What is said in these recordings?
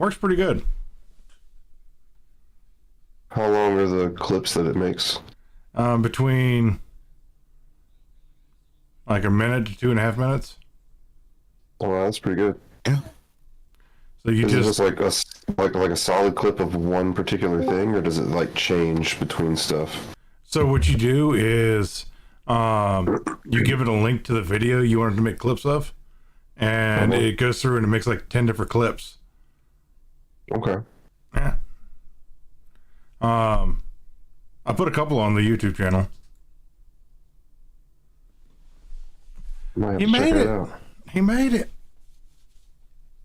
Works pretty good. How long are the clips that it makes? Between like a minute to 2.5 minutes. Oh, wow, that's pretty good. Yeah. So you Is it just just like a solid clip of one particular thing, or does it like change between stuff? so what you do is you give it a link to the video you want it to make clips of, and it goes through and it makes like 10 different clips. Okay. Yeah. I put a couple on the YouTube channel. Might have He to check made that it. out. He made it.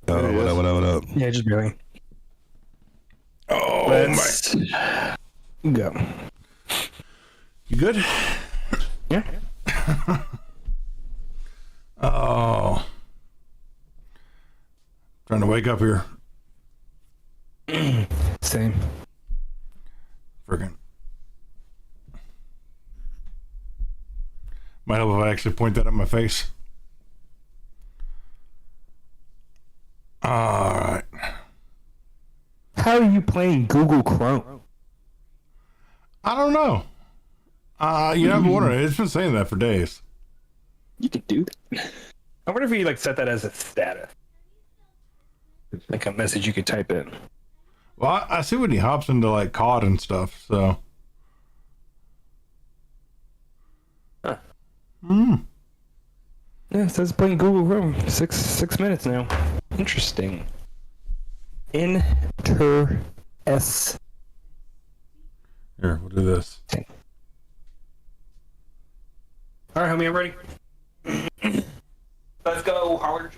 What up, what up, what up? Yeah, just barely. Oh Let's go. You good? Yeah. Oh. Trying to wake up here. Same. Freaking. Might help if I actually point that at my face. All right. How are you playing Google Chrome? I don't know. You know, I've been wondering. It's been saying that for days. You could do that. I wonder if you like set that as a status, like a message you could type in. Well, I see when he hops into like COD and stuff. So. Huh. Hmm. Yeah, it says playing Google Chrome. Six minutes now. Interesting. Interesting. Here, we'll do this. All right, homie, I'm ready. Let's go, Howard.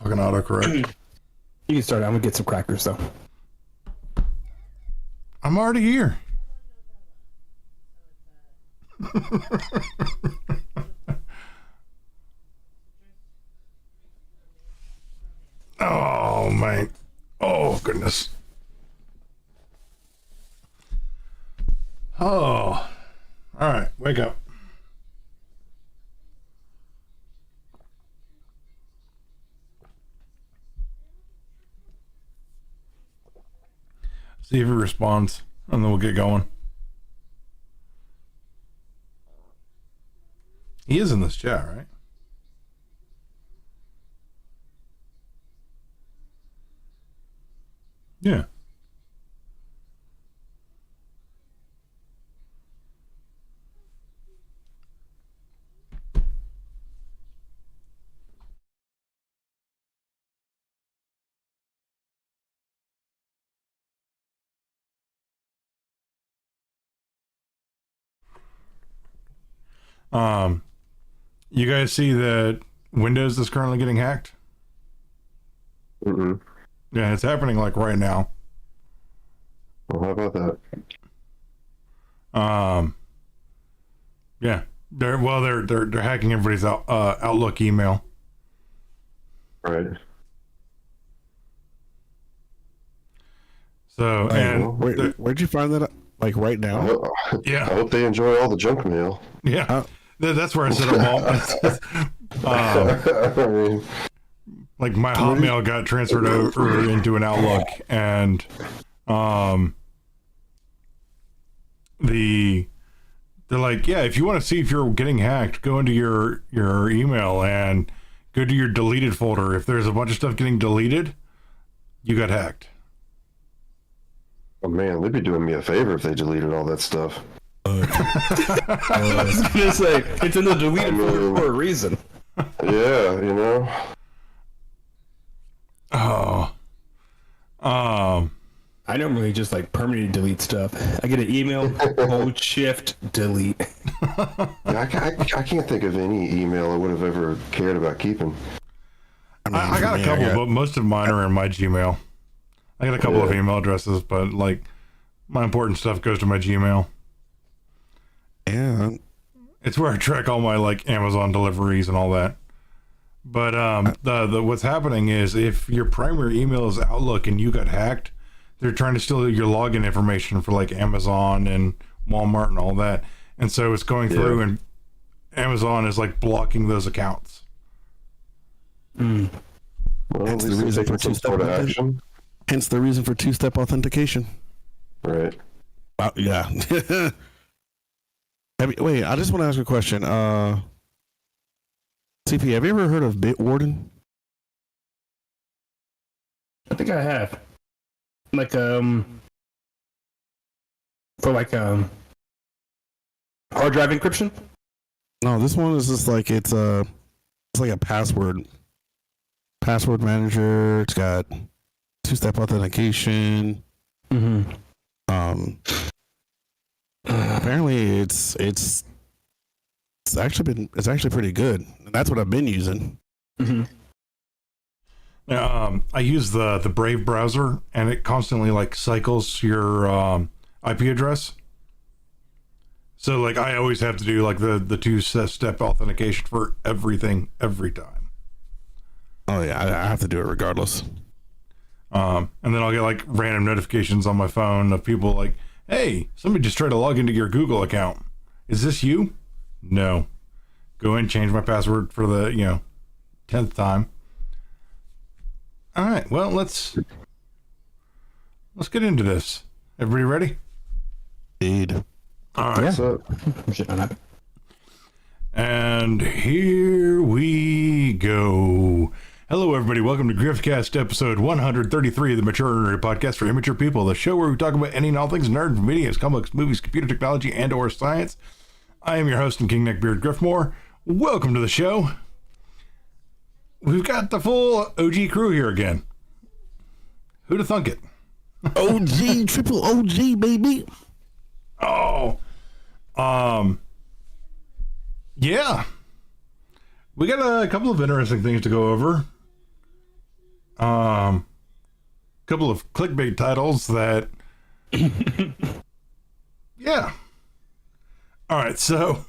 Fucking autocorrect. You can start. I'm gonna get some crackers though. I'm already here. Oh, man. Oh, goodness. Oh. All right. Wake up. See if he responds, and then we'll get going. He is in this chat, right? Yeah. You guys see that Windows is currently getting hacked? Mm-mm. Yeah, it's happening like right now. Well, how about that? Yeah, they're hacking everybody's Outlook email. Right. So and Where'd you find that? Like right I now? hope, yeah, I hope they enjoy all the junk mail. yeah, that's where I set them all. I mean, Like my Hotmail got transferred over into an Outlook, and they're like, yeah, if you want to see if you're getting hacked, go into your email and go to your deleted folder. If there's a bunch of stuff getting deleted, you got hacked. oh man, they'd be doing me a favor if they deleted all that stuff. I was gonna say it's in the deleted folder for a reason. Yeah, you know. Oh, I normally just like permanently delete stuff. I get an email, hold shift, delete. Yeah, I can't think of any email I would have ever cared about keeping. I got a couple, but most of mine are in my Gmail. I got a couple of email addresses, but like my important stuff goes to my Gmail. Yeah. It's where I track all my like Amazon deliveries and all that. But the what's happening is if your primary email is Outlook and you got hacked, they're trying to steal your login information for like Amazon and Walmart and all that. And so it's going through and Amazon is like blocking those accounts. Well, Hence at the least reason they're for taking some sort of action. Hence the reason for two-step authentication. Right. Yeah. Wait, I just want to ask a question. CP, have you ever heard of Bitwarden? I think I have. Like for like hard drive encryption. No, this one is just like it's like a password manager. It's got two-step authentication. Mm-hmm. Apparently it's actually pretty good. That's what I've been using. Mm-hmm. Now, I use the Brave browser, and it constantly like cycles your IP address. So like I always have to do like the two-step authentication for everything every time. Oh yeah, I have to do it regardless. And then I'll get like random notifications on my phone of people like, "Hey, somebody just tried to log into your Google account. Is this you?" No. Go in, change my password for the 10th time. All right, well let's get into this. Everybody ready? Indeed. All right. Yeah. So, And here we go. Hello, everybody. Welcome to Griffcast episode 133 of the Mature Nerd Podcast for Immature People, the show where we talk about any and all things nerd, from videos, comics, movies, computer technology, and or science. I am your host and King Neckbeard Griffmore. Welcome to the show. We've got the full OG crew here again. Who'd have thunk it? OG, triple OG, baby. Oh, yeah. We got a couple of interesting things to go over. Couple of clickbait titles that, yeah. All right, so,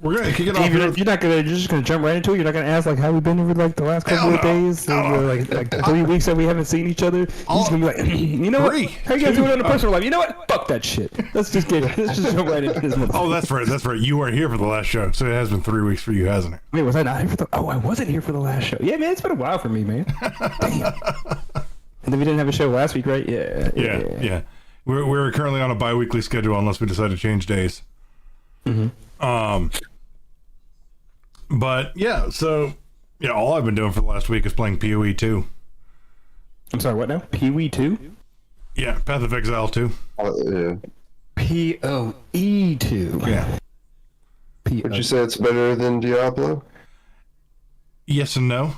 we're gonna kick it off. You're just gonna jump right into it. You're not gonna ask like how we've been over like the last couple of days, like 3 weeks that we haven't seen each other. You're just gonna be like, you know what? How you guys doing in the personal life? You know what? Fuck that shit. Let's just jump right into this. Oh, that's right. You weren't here for the last show, so it has been 3 weeks for you, hasn't it? Wait, was I not here for the? Oh, I wasn't here for the last show. Yeah, man, it's been a while for me, man. Damn. And then we didn't have a show last week, right? Yeah. We're currently on a bi-weekly schedule unless we decide to change days. Mm-hmm. But yeah, so all I've been doing for the last week is playing PoE 2. I'm sorry, what now? PoE 2? Yeah, Path of Exile 2. yeah. PoE 2. Yeah. Would you say it's better than Diablo? Yes and no.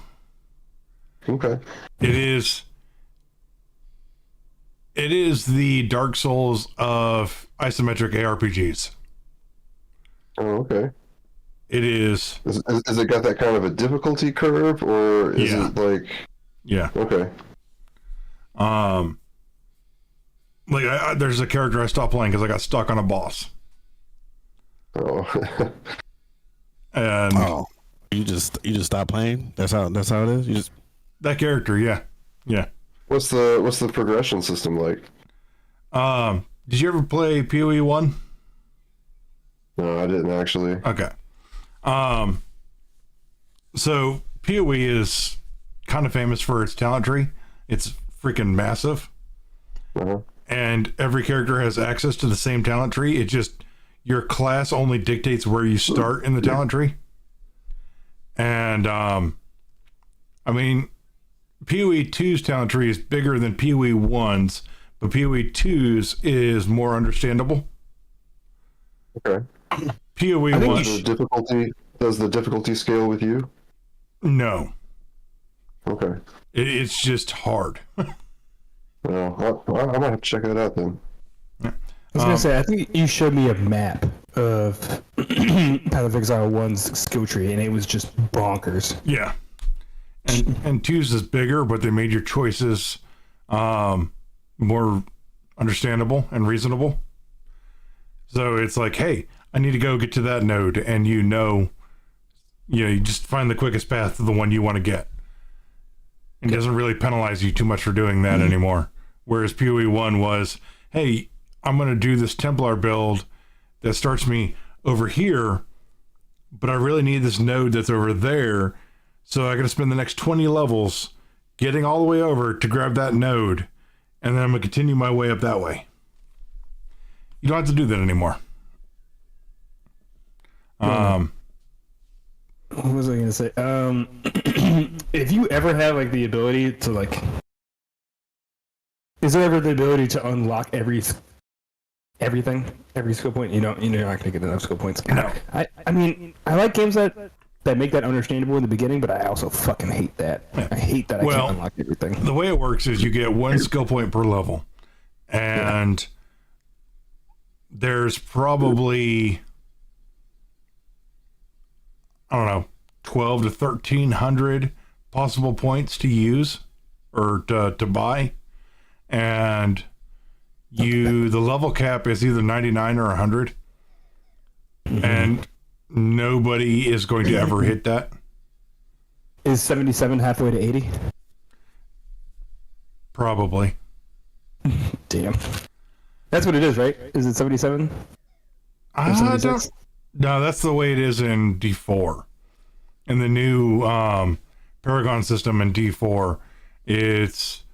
Okay. It is the Dark Souls of isometric ARPGs. Oh, okay. It is. Is it got that kind of a difficulty curve, or is it like? Yeah. Okay. Like there's a character I stopped playing because I got stuck on a boss. Oh. And you just stop playing. That's how it is. You just that character, yeah. What's the progression system like? Did you ever play PoE 1? No, I didn't actually. Okay. So PoE is kind of famous for its talent tree. It's freaking massive. Uh-huh. And every character has access to the same talent tree. It just, your class only dictates where you start in the talent tree. And, I mean, PoE 2's talent tree is bigger than PoE 1's, but PoE 2's is more understandable. Okay. PoE 1... Does the difficulty scale with you? No. Okay. It's just hard. Well, I might have to check that out then. I was gonna say, I think you showed me a map of Path of Exile 1's skill tree, and it was just bonkers. Yeah. And 2's is bigger, but they made your choices more understandable and reasonable. So it's like, hey, I need to go get to that node, and you just find the quickest path to the one you want to get. and doesn't really penalize you too much for doing that anymore. Whereas PoE 1 was, hey, I'm going to do this Templar build that starts me over here, but I really need this node that's over there, so I got to spend the next 20 levels getting all the way over to grab that node, and then I'm going to continue my way up that way. You don't have to do that anymore. What was I going to say? If you ever have like the ability to like, is there ever the ability to unlock everything, every skill point? You're not going to get enough skill points. No. I mean, I like games that make that understandable in the beginning, but I also fucking hate that. Yeah. I hate that I can't unlock everything. The way it works is you get one skill point per level, and there's probably, I don't know, 12 to 1,300 possible points to use or to buy, and the level cap is either 99 or 100, and nobody is going to ever hit that. Is 77 halfway to 80? Probably. Damn. That's what it is, right? Is it 77? No, that's the way it is in D4. In the new Paragon system in D4, it's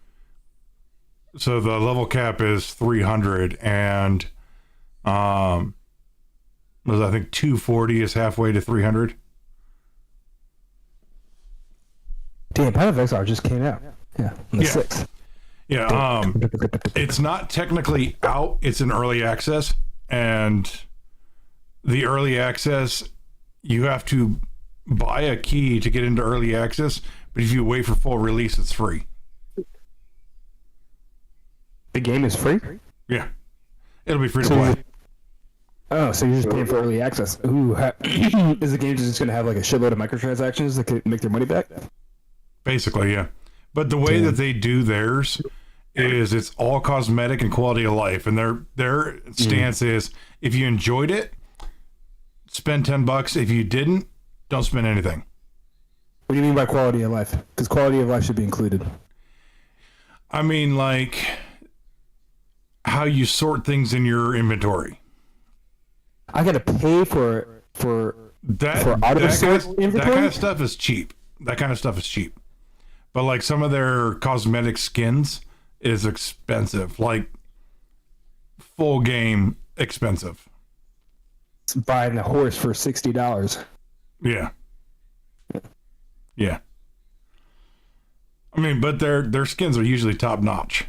so the level cap is 300, and I think 240 is halfway to 300. Damn, Path of Exile just came out. Yeah, on the 6th. Yeah, it's not technically out, it's in early access, and the early access, you have to buy a key to get into early access, but if you wait for full release, it's free. The game is free? Yeah. It'll be free to play. Oh, so you're just paying for early access. Ooh, is the game just going to have like a shitload of microtransactions that could make their money back? Basically, yeah. But the way that they do theirs is it's all cosmetic and quality of life, and their stance is if you enjoyed it, spend $10. If you didn't, don't spend anything. What do you mean by quality of life? Because quality of life should be included. I mean, like how you sort things in your inventory. I gotta pay for auto sort inventory. That kind of stuff is cheap. But like some of their cosmetic skins is expensive, like full game expensive. It's buying the horse for $60. Yeah. I mean, but their skins are usually top notch.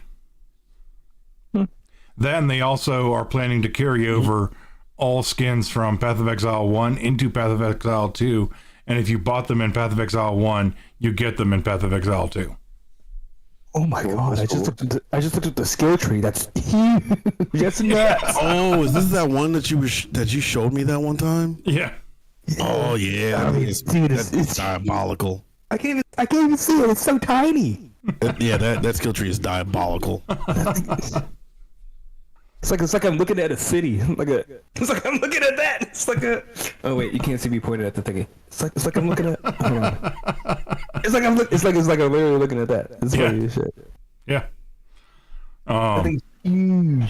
Then they also are planning to carry over all skins from Path of Exile 1 into Path of Exile 2, and if you bought them in Path of Exile 1, you get them in Path of Exile 2. Oh my god! I just looked at the skill tree. That's huge. Yes, nuts. Oh, is this that one that you showed me that one time? Yeah. Oh yeah. It's diabolical. I can't even see it. It's so tiny. That skill tree is diabolical. It's like I'm looking at a city. It's like I'm looking at that. It's like a. Oh wait, you can't see me pointing at the thingy. It's like I'm looking at. Hold on. It's like I'm literally looking at that. It's funny as shit. Yeah. That thing's huge.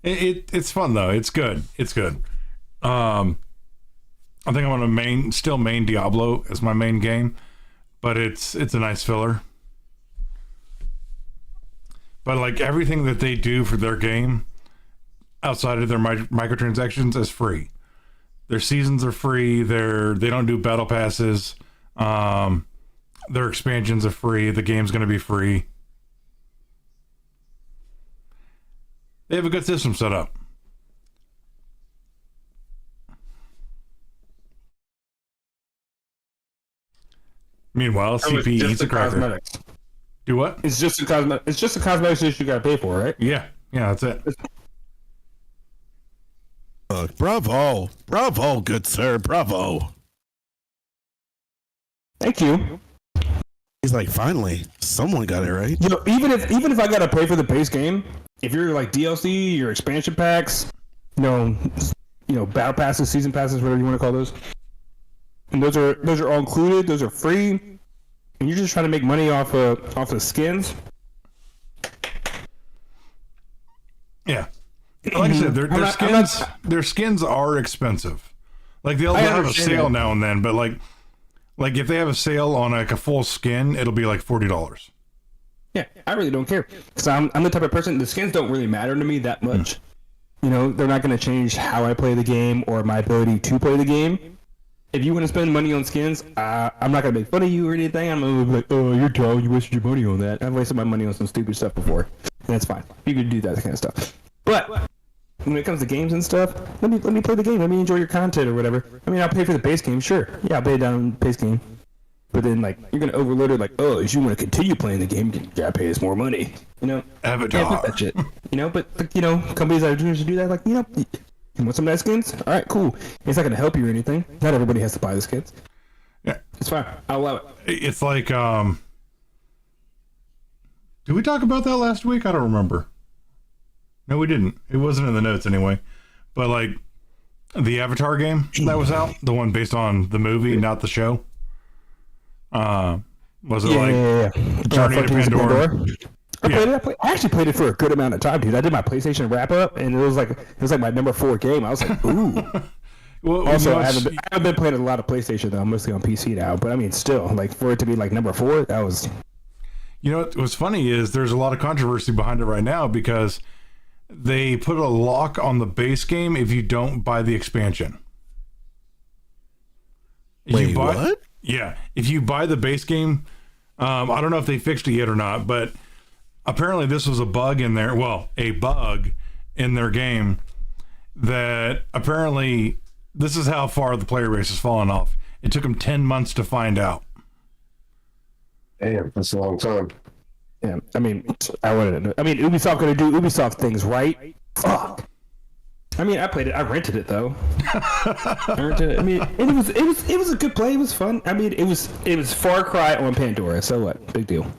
It's fun though. It's good. I think I'm gonna main Diablo as my main game, but it's a nice filler. But like everything that they do for their game outside of their microtransactions is free. Their seasons are free. They don't do battle passes. Their expansions are free. The game's going to be free. They have a good system set up. Meanwhile, CP eats a cracker. Cosmetics. Do what? It's just a cosmetics issue you gotta pay for, right? Yeah, that's it. Bravo, good sir, bravo. Thank you. He's like, finally, someone got it right. You know, even if I gotta pay for the base game, if you're like DLC, your expansion packs, you know, battle passes, season passes, whatever you want to call those, and those are all included. Those are free. and you're just trying to make money off of skins. Yeah. Like I said, their skins are expensive. Like they'll have a sale now and then, but like if they have a sale on like a full skin, it'll be like $40. Yeah, I really don't care. Because I'm the type of person, the skins don't really matter to me that much. You know, they're not going to change how I play the game or my ability to play the game. If you want to spend money on skins, I'm not going to make fun of you or anything. I'm going to be like, oh, you're dumb, you wasted your money on that. I've wasted my money on some stupid stuff before. And that's fine. You can do that kind of stuff. But when it comes to games and stuff, let me play the game. Let me enjoy your content or whatever. I mean, I'll pay for the base game, sure. Yeah, I'll pay down on the base game. But then, like, you're gonna overload it. Like, oh, if you want to continue playing the game, you gotta pay us more money. You know, Avatar. Yeah, fuck that shit. You know, but like, you know, companies that are doing to do that, like, you know, you want some nice skins? All right, cool. It's not gonna help you or anything. Not everybody has to buy the skins. Yeah, it's fine. I'll allow it. It's like, did we talk about that last week? I don't remember. No, we didn't. It wasn't in the notes anyway. But like the Avatar game that was out, the one based on the movie, not the show. Was it Journey to Pandora? I actually played it for a good amount of time, dude. I did my PlayStation wrap up, and it was like my number 4 game. I was like, ooh. Well, also, you know, I haven't been playing a lot of PlayStation though. I'm mostly on PC now, but I mean, still, like for it to be like number 4, that was. You know what's funny is there's a lot of controversy behind it right now because they put a lock on the base game if you don't buy the expansion. Wait, what? Yeah, if you buy the base game, I don't know if they fixed it yet or not, but apparently this was a bug in there. Well, a bug in their game that apparently this is how far the player base has fallen off. It took them 10 months to find out. Damn, that's a long time. Yeah, I mean, Ubisoft gonna do Ubisoft things, right? Fuck. I mean, I played it. I rented it though. I rented it. I mean, and it was a good play. It was fun. I mean, it was Far Cry on Pandora. So what? Big deal.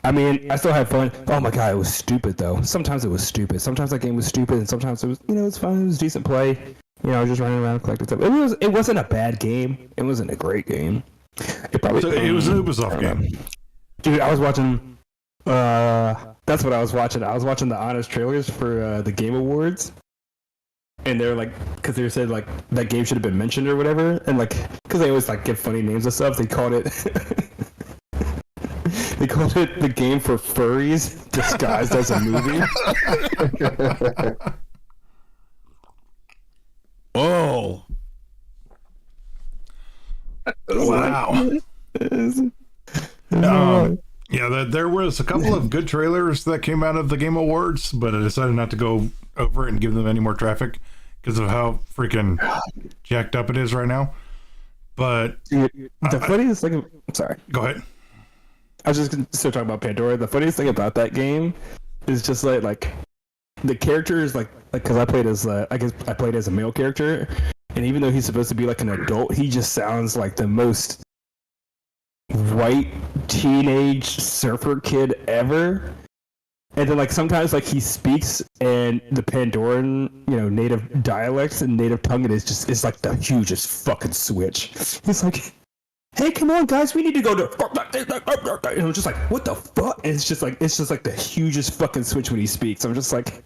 I mean, I still had fun. Oh my god, it was stupid though. Sometimes it was stupid. Sometimes that game was stupid, and sometimes it was, you know, it's fun. It was decent play. You know, just running around collecting stuff. It wasn't a bad game. It wasn't a great game. It was an Ubisoft game. Dude, I was watching. That's what I was watching. I was watching the honest trailers for the Game Awards. And they're like, because they said like that game should have been mentioned or whatever, and like, because they always like give funny names and stuff. They called it, the game for furries disguised as a movie. Oh, wow. Yeah, there was a couple of good trailers that came out of the Game Awards, but I decided not to go over it and give them any more traffic because of how freaking jacked up it is right now. But the funniest thing, sorry. Go ahead. I was just still talking about Pandora. The funniest thing about that game is just like the characters, like because I played as I guess I played as a male character, and even though he's supposed to be like an adult, he just sounds like the most white teenage surfer kid ever. And then like sometimes like he speaks and the Pandoran, you know, native dialects and native tongue, and it's like the hugest fucking switch. He's like, hey, come on guys, we need to go to, and I'm just like, what the fuck? And it's just like the hugest fucking switch when he speaks. I'm just like,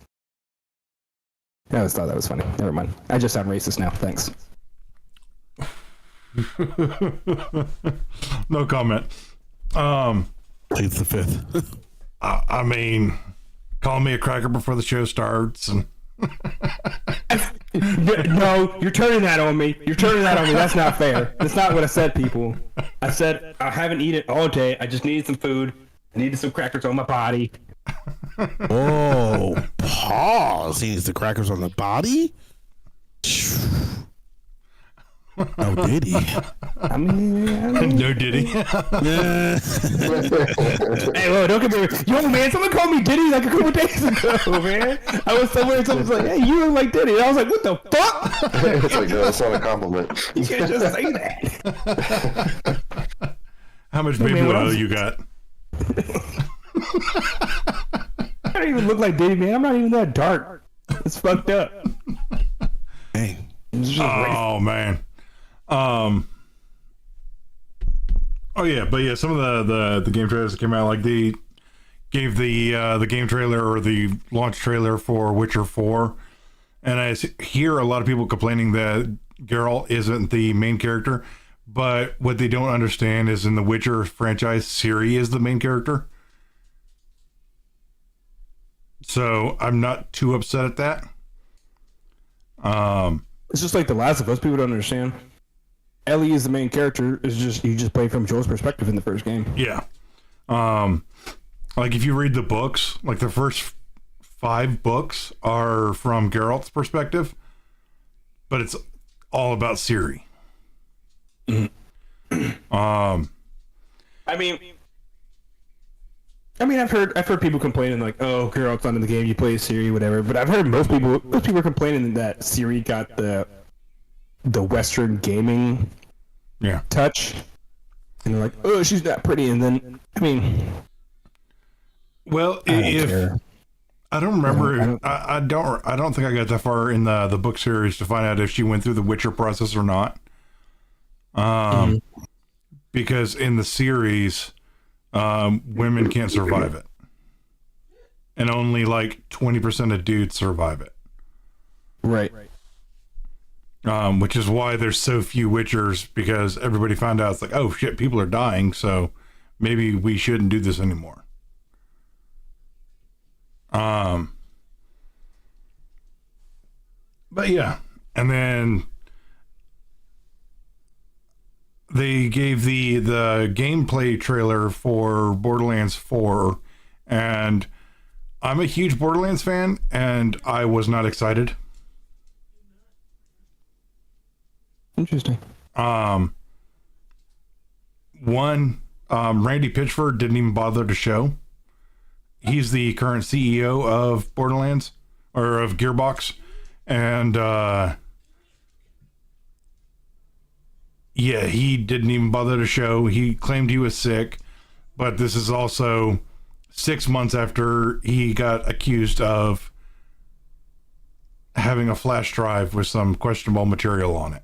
I always thought that was funny. Never mind. I just sound racist now. Thanks. No comment. It's the 5th. I mean, call me a cracker before the show starts. And no, you're turning that on me. That's not fair. That's not what I said, people. I said I haven't eaten all day. I just needed some food. I needed some crackers on my body. Oh, pause. He needs the crackers on the body? Oh, did he? I mean, no, did he? Hey, well, don't get me wrong. Yo, man, someone called me Diddy like a couple days ago, man. I was somewhere and someone was like, hey, you look like Diddy. And I was like, what the fuck? It's like, no, that's not a compliment. You can't just say that. How much baby oil you got? I don't even look like Diddy, man. I'm not even that dark. It's fucked up. Hey. Oh, man. Oh yeah, but yeah, some of the game trailers that came out, like they gave the game trailer or the launch trailer for Witcher 4, and I hear a lot of people complaining that Geralt isn't the main character, but what they don't understand is in the Witcher franchise, Ciri is the main character. So I'm not too upset at that. It's just like The Last of Us. People don't understand. Ellie is the main character. It's just you just play from Joel's perspective in the first game. Yeah. Like if you read the books, like the first 5 books are from Geralt's perspective, but it's all about Ciri. I mean, I've heard people complaining like, "Oh, Geralt's not in the game. You play Ciri, whatever." But I've heard most people are complaining that Ciri got the Western gaming touch, and they're like, "Oh, she's not pretty." And then, I mean, well, I don't remember. I don't think I got that far in the book series to find out if she went through the Witcher process or not. Because in the series, women can't survive it, and only like 20% of dudes survive it. Right. Which is why there's so few Witchers, because everybody found out it's like, oh shit, people are dying, so maybe we shouldn't do this anymore. But yeah, and then they gave the gameplay trailer for Borderlands 4, and I'm a huge Borderlands fan, and I was not excited. Interesting. Randy Pitchford didn't even bother to show. He's the current CEO of Borderlands, or of Gearbox, and yeah, he didn't even bother to show. He claimed he was sick, but this is also 6 months after he got accused of having a flash drive with some questionable material on it.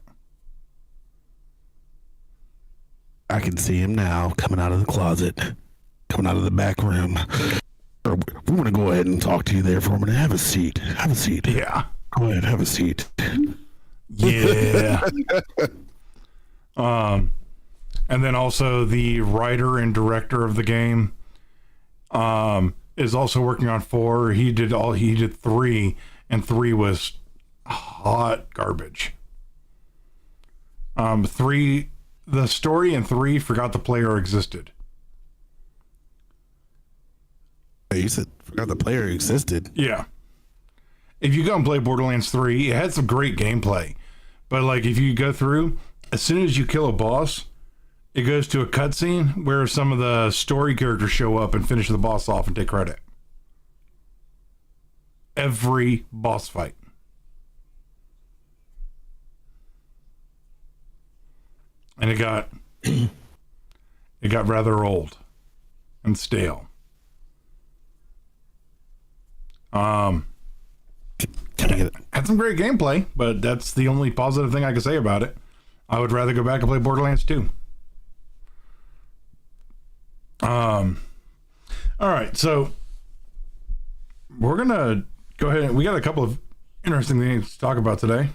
I can see him now coming out of the closet, coming out of the back room. We want to go ahead and talk to you there for a minute. Have a seat. Have a seat. Yeah. Go ahead. Have a seat. Yeah. And then also the writer and director of the game is also working on 4. He did 3, and 3 was hot garbage. 3, the story in 3 forgot the player existed. You said forgot the player existed. Yeah. If you go and play Borderlands 3, it had some great gameplay. But like if you go through, as soon as you kill a boss, it goes to a cutscene where some of the story characters show up and finish the boss off and take credit. Every boss fight. And it got rather old and stale. Had some great gameplay, but that's the only positive thing I can say about it. I would rather go back and play Borderlands 2. All right, so we're gonna go ahead and we got a couple of interesting things to talk about today.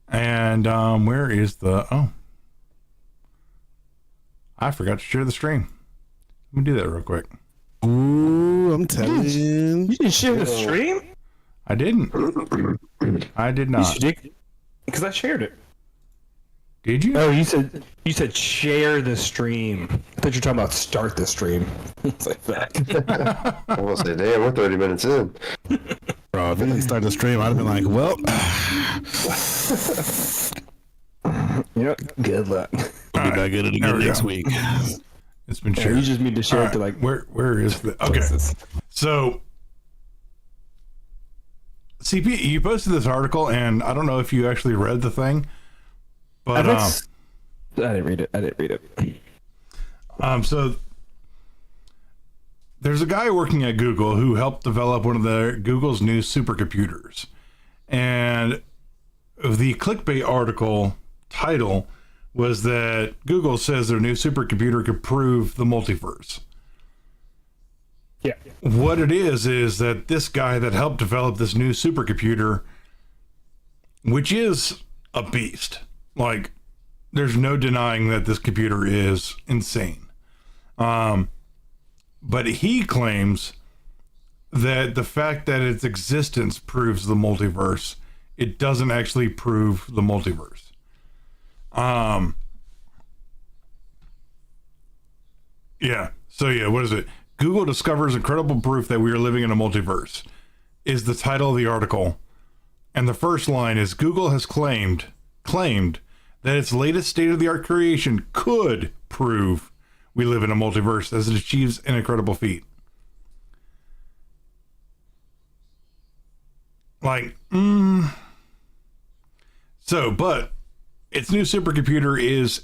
And where is the I forgot to share the stream. Let me do that real quick. Ooh, I'm telling you. You didn't share the stream? I didn't. I did not. Because I shared it. Did you? Oh, you said share the stream. I thought you were talking about start the stream. It's like that. I was say, damn, we're 30 minutes in. Bro, if it didn't start the stream, I'd have been like, well. Good luck. I'll be back at it again next week. It's been Yeah, shared. you just need to share it to like where is the okay? places. So CP, you posted this article, and I don't know if you actually read the thing, but I didn't read it. So there's a guy working at Google who helped develop one of Google's new supercomputers, and the clickbait article title was that Google says their new supercomputer could prove the multiverse. Yeah. What it is that this guy that helped develop this new supercomputer, which is a beast, like, there's no denying that this computer is insane. But he claims that the fact that its existence proves the multiverse, it doesn't actually prove the multiverse. Yeah. So yeah, what is it? Google discovers incredible proof that we are living in a multiverse is the title of the article. And the first line is Google has claimed that its latest state-of-the-art creation could prove we live in a multiverse as it achieves an incredible feat. Like, so, but its new supercomputer is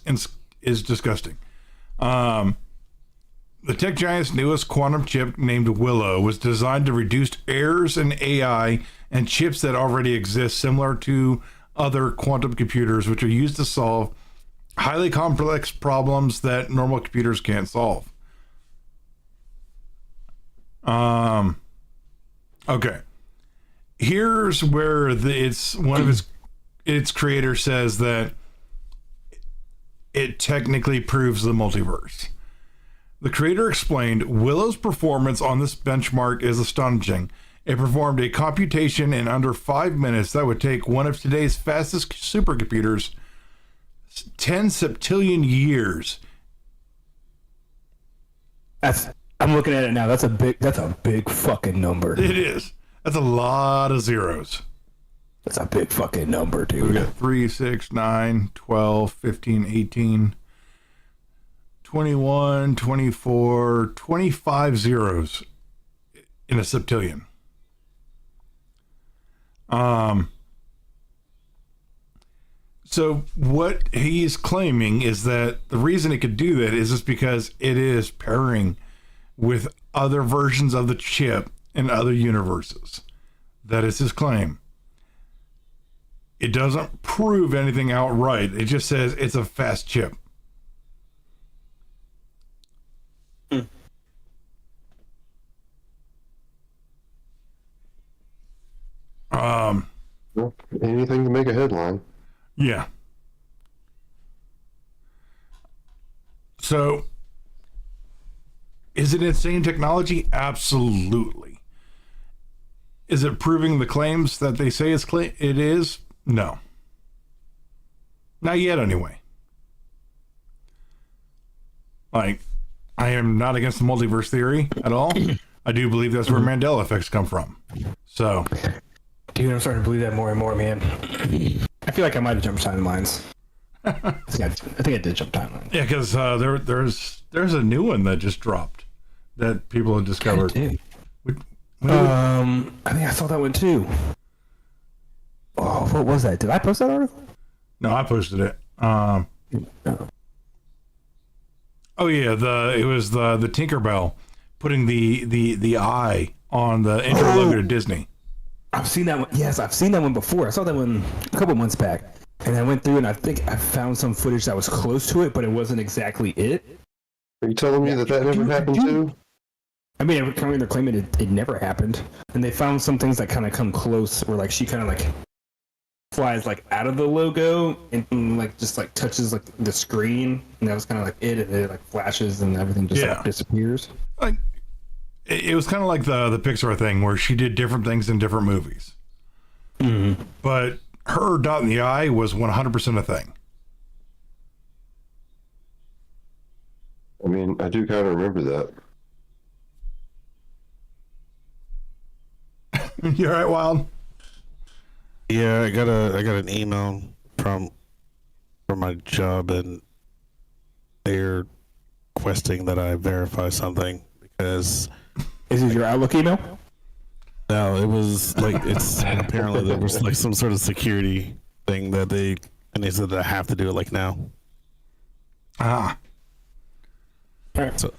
disgusting. The tech giant's newest quantum chip, named Willow, was designed to reduce errors in AI and chips that already exist, similar to other quantum computers, which are used to solve highly complex problems that normal computers can't solve. Okay. Here's where one of its creator says that it technically proves the multiverse. The creator explained, Willow's performance on this benchmark is astonishing. It performed a computation in under 5 minutes that would take one of today's fastest supercomputers 10 septillion years. I'm looking at it now. That's a big fucking number. It is. That's a lot of zeros. That's a big fucking number, dude. We got 3, 6, 9, 12, 15, 18, 21, 24, 25 zeros in a septillion. So what he's claiming is that the reason it could do that is just because it is pairing with other versions of the chip in other universes. That is his claim. It doesn't prove anything outright. It just says it's a fast chip. Well, anything to make a headline. Yeah. So, is it insane technology? Absolutely. Is it proving the claims that they say it is? No. Not yet, anyway. Like, I am not against the multiverse theory at all. I do believe that's where Mandela effects come from. So, dude, I'm starting to believe that more and more, man. I feel like I might have jumped timelines. I think I did jump timelines. yeah, because there's a new one that just dropped that people have discovered. I think I saw that one too. Oh, what was that? Did I post that article? No, I posted it. No. Oh yeah, it was the Tinkerbell putting the eye on the intro logo to Disney. I've seen that one. Yes, I've seen that one before. I saw that one a couple months back, and I went through and I think I found some footage that was close to it, but it wasn't exactly it. Are you telling me that never happened too? I mean, they're claiming it never happened, and they found some things that kind of come close, where like she kind of like flies like out of the logo and like just like touches like the screen, and that was kind of like it, and it like flashes and everything just like disappears. Like, it was kind of like the Pixar thing where she did different things in different movies. Mm-hmm. But her dot in the eye was 100% a thing. I mean, I do kind of remember that. You all right, Wild? Yeah, I got an email from my job, and they're requesting that I verify something because. Is it your Outlook email? No, it was like it's apparently there was like some sort of security thing that they said that I have to do it like now. Ah. All right. So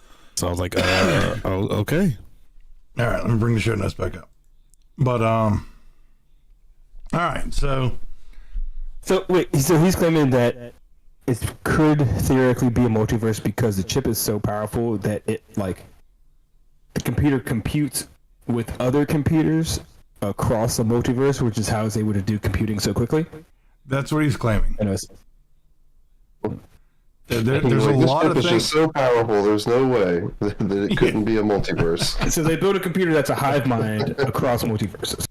I was like, oh, okay. All right, let me bring the show notes back up. But all right, so wait, so he's claiming that it could theoretically be a multiverse because the chip is so powerful that it like the computer computes with other computers across the multiverse, which is how it's able to do computing so quickly. That's what he's claiming. Anyways. There's a lot of things. things. Just so powerful. There's no way that it couldn't be a multiverse. So they build a computer that's a hive mind across multiverses.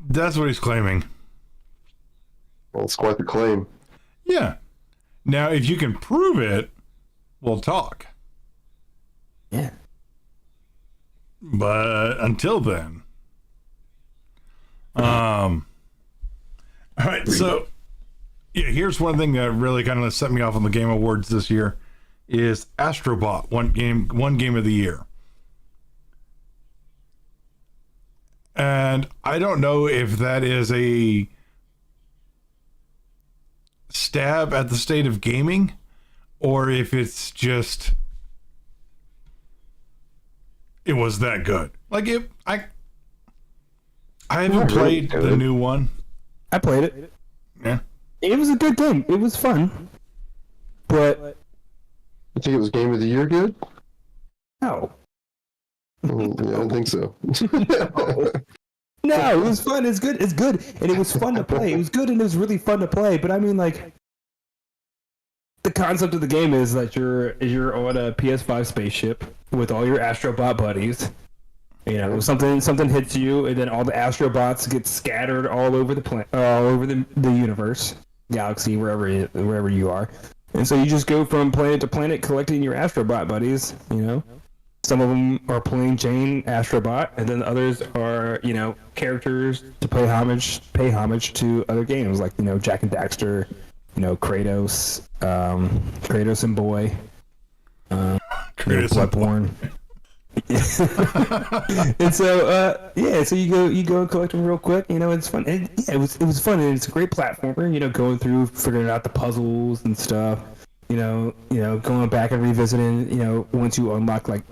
That's what he's claiming. Well, it's quite the claim. Yeah. Now, if you can prove it, we'll talk. Yeah. But until then, all right. So, yeah, here's one thing that really kind of set me off on the Game Awards this year is Astrobot, one game of the year. And I don't know if that is a stab at the state of gaming or if it's just it was that good. Like I haven't played the new one. I played it. Yeah. It was a good game. It was fun. But You think it was Game of the Year good? no. Yeah, I don't think so. No, it was fun. It's good. It's good. And it was fun to play. It was good and it was really fun to play. But I mean, like, the concept of the game is that you're on a PS5 spaceship with all your astrobot buddies. You know, something hits you, and then all the astrobots get scattered all over the universe, galaxy, wherever you are. And so you just go from planet to planet collecting your astrobot buddies. You know, some of them are plain Jane astrobot, and then others are characters to pay homage to other games like Jak and Daxter, Kratos, Kratos and Boy, Bloodborne. And so so you go and collect them real quick. It's fun. And it was fun, and it's a great platformer. Going through figuring out the puzzles and stuff. Going back and revisiting. Once you unlock you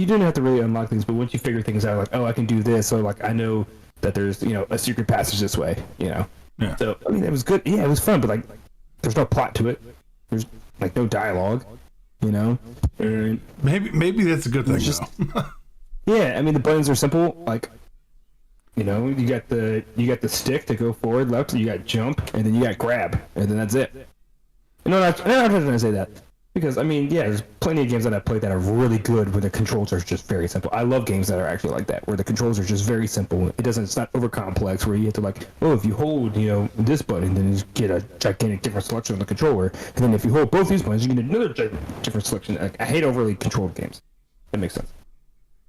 didn't have to really unlock things, but once you figure things out, I can do this. So I know that there's a secret passage this way. Yeah. So it was good. Yeah, it was fun, but there's no plot to it. There's no dialogue. And Maybe that's a good thing. Though. Yeah, the buttons are simple. You got the stick to go forward, left. You got jump, and then you got grab, and then that's it. I'm not trying to say that because there's plenty of games that I've played that are really good where the controls are just very simple. I love games that are actually like that where the controls are just very simple. It's not over complex where you have to if you hold this button, then you get a gigantic different selection on the controller, and then if you hold both these buttons, you get another different selection. I hate overly controlled games. That makes sense.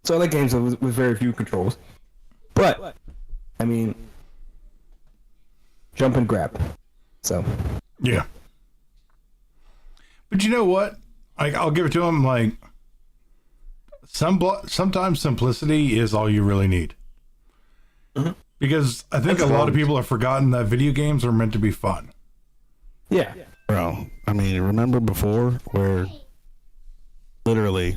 So I like games with very few controls, but jump and grab. So yeah. But you know what? I'll give it to him. Sometimes simplicity is all you really need. Mm-hmm. Because I think a lot of people have forgotten that video games are meant to be fun. Yeah. Bro, remember before where literally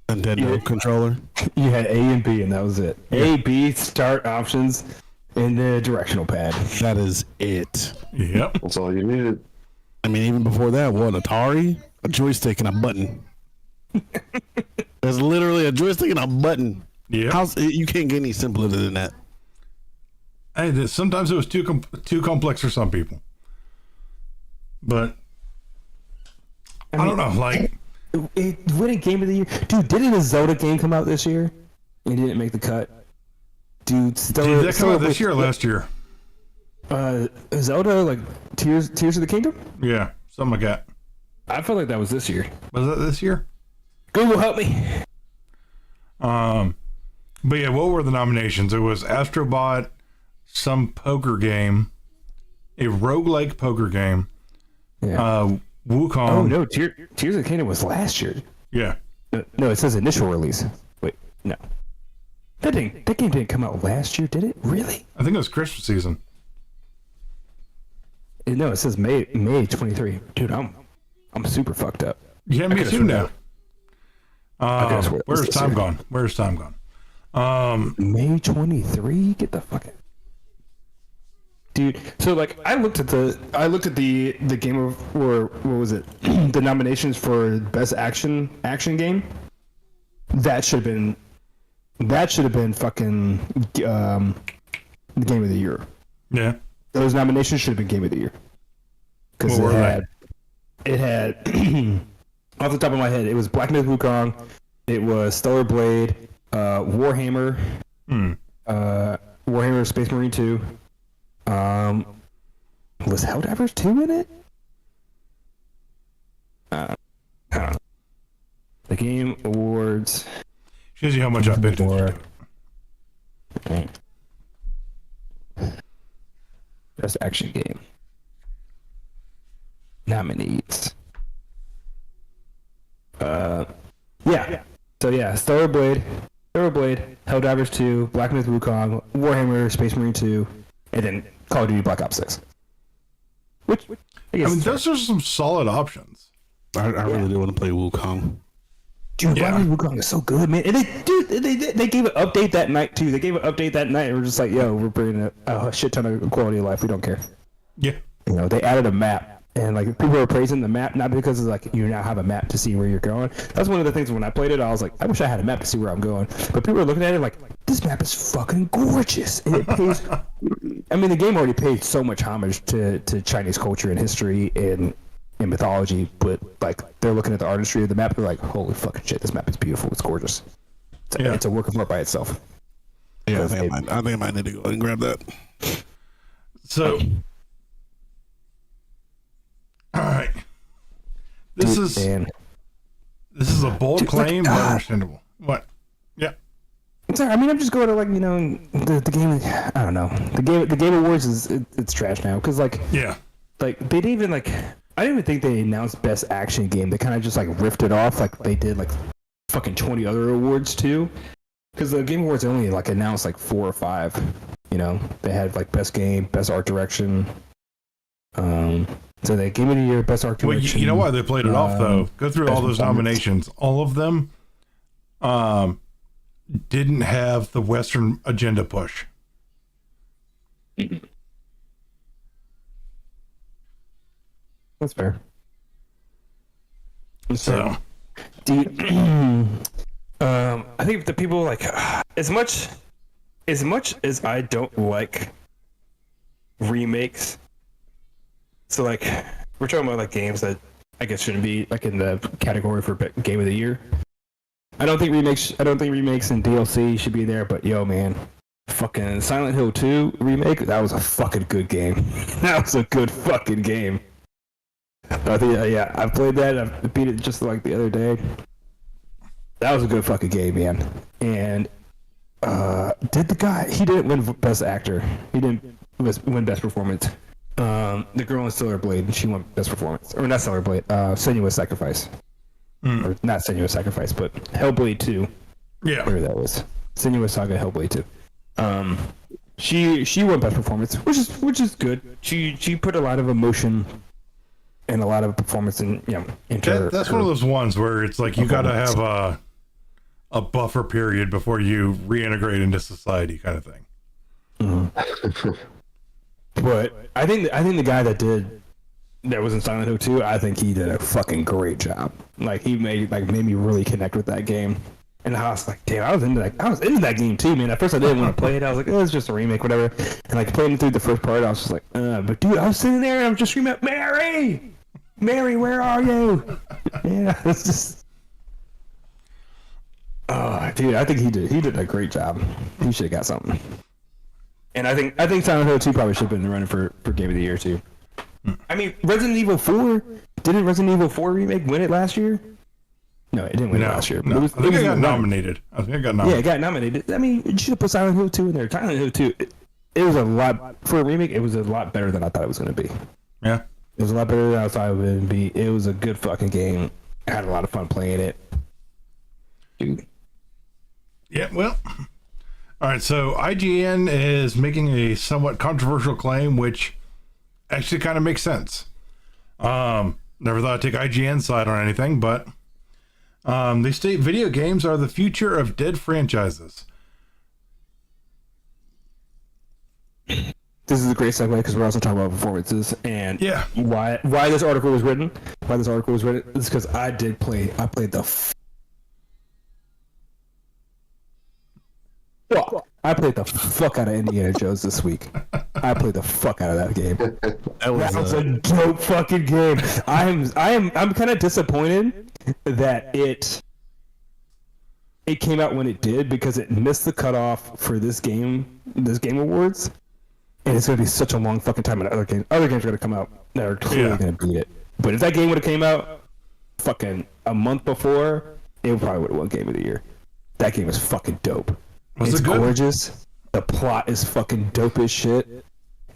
Nintendo controller? You had A and B and that was it. Yeah. A, B, start options, and the directional pad. That is it. Yep. That's all you needed. Even before that, Atari? A joystick and a button. There's literally a joystick and a button. Yeah. You can't get any simpler than that. Hey, sometimes it was too complex for some people. But I don't know. Winning game of the year, dude. Didn't a Zelda game come out this year? It didn't make the cut. Dude, did that come out this year or last year? Zelda, Tears of the Kingdom? Yeah, something like that. I feel like that was this year. Was that this year? Google, help me. But yeah, what were the nominations? It was Astrobot, some poker game, a roguelike poker game, yeah. Wukong. Oh no, Tears of the Kingdom was last year. Yeah. No, it says initial release. Wait, no. That game didn't come out last year, did it? Really? I think it was Christmas season. No, it says May 23. Dude, I'm super fucked up. Yeah, me too now. Where's time gone? Where's time gone? May 23? Get the fuck out. Dude, so like I looked at the game of, or what was it? The nominations for best action game. That should have been fucking the game of the year. Yeah. Those nominations should have been game of the year. Because it had off the top of my head, it was Black Myth Wukong, it was Stellar Blade, Warhammer, Warhammer Space Marine 2. Was Helldivers 2 in it? I don't know. The Game Awards. Shows you how much I picked it. Okay. Best action game. Nominees. Yeah. So yeah, Stellar Blade, Helldivers 2, Black Myth Wukong, Warhammer Space Marine 2, and then Call of Duty Black Ops 6. Which I guess those are some solid options. I really do want to play Wukong. Dude, Black Myth Wukong is so good, man. And they gave an update that night too. They gave an update that night and we're just like, yo, we're bringing a shit ton of quality of life. We don't care. Yeah. You know, they added a map. And like people are praising the map, not because it's like you now have a map to see where you're going. That's one of the things when I played it, I was like, I wish I had a map to see where I'm going. But people are looking at it like, this map is fucking gorgeous. And it pays. I mean, the game already paid so much homage to Chinese culture and history and mythology, but like they're looking at the artistry of the map, they're like, holy fucking shit, this map is beautiful. It's gorgeous. It's a work of art by itself. Yeah, I think I might need to go ahead and grab that. So. All right. This is a bold claim, but understandable. What? Yeah. Sorry, I mean, I'm just going to like, you know, the game. I don't know. The game awards it's trash now because like like they didn't even like. I didn't even think they announced best action game. They kind of just like riffed it off like they did like fucking 20 other awards too. Because the Game Awards only like announced like 4 or 5. You know, they had like best game, best art direction. So they gave it a year, best art direction. Well, you know why they played it off though? Go through all those nominations. All of them didn't have the Western agenda push. That's fair. So, I think the people like as much as I don't like remakes. So like we're talking about like games that I guess shouldn't be like in the category for game of the year. I don't think remakes and DLC should be there. But yo, man, fucking Silent Hill 2 remake, that was a fucking good game. That was a good fucking game. I think I played that. I beat it just like the other day. That was a good fucking game, man. And he didn't win best actor. He didn't win best performance. The girl in Stellar Blade, she won best performance, or not Stellar Blade, Senua's Sacrifice, or not Senua's Sacrifice, but Hellblade 2. Yeah, whatever that was, Senua's Saga Hellblade 2. She won best performance, which is good. She put a lot of emotion and a lot of performance in into that's one of those ones where it's like you got to have a buffer period before you reintegrate into society, kind of thing. Mm-hmm. But I think the guy that was in Silent Hill 2, I think he did a fucking great job. Like he made me really connect with that game. And I was like, damn, I was into that game too, man. At first I didn't want to play it. I was like, it's just a remake, whatever. And like playing through the first part, I was just like, but dude, I was sitting there and I'm just screaming, Mary, where are you? Yeah, it's just. Oh, dude, I think he did a great job. He should have got something. And I think Silent Hill 2 probably should have been running for Game of the Year too. I mean, Resident Evil 4, didn't Resident Evil 4 remake win it last year? No, it didn't win it last year. No, I think it got nominated. Yeah, it got nominated. I mean, you should have put Silent Hill 2 in there. Silent Hill 2, it was a lot, for a remake, it was a lot better than I thought it was going to be. Yeah. It was a lot better than I thought it would be. It was a good fucking game. I had a lot of fun playing it. Dude. Yeah, well. All right, so IGN is making a somewhat controversial claim, which actually kind of makes sense. Never thought I'd take IGN's side on anything, but they state video games are the future of dead franchises. This this is a great segue because we're also talking about performances and Yeah. why this article was written. Why this article was written is because I played the fuck out of Indiana Jones this week. I played the fuck out of that game. That was a dope fucking game. I'm kind of disappointed that it came out when it did because it missed the cutoff for this game awards, and it's gonna be such a long fucking time. And other games are gonna come out that are clearly gonna beat it. But if that game would have came out fucking a month before, it probably would have won Game of the Year. That game is fucking dope. Was it's it good? Gorgeous. The plot is fucking dope as shit.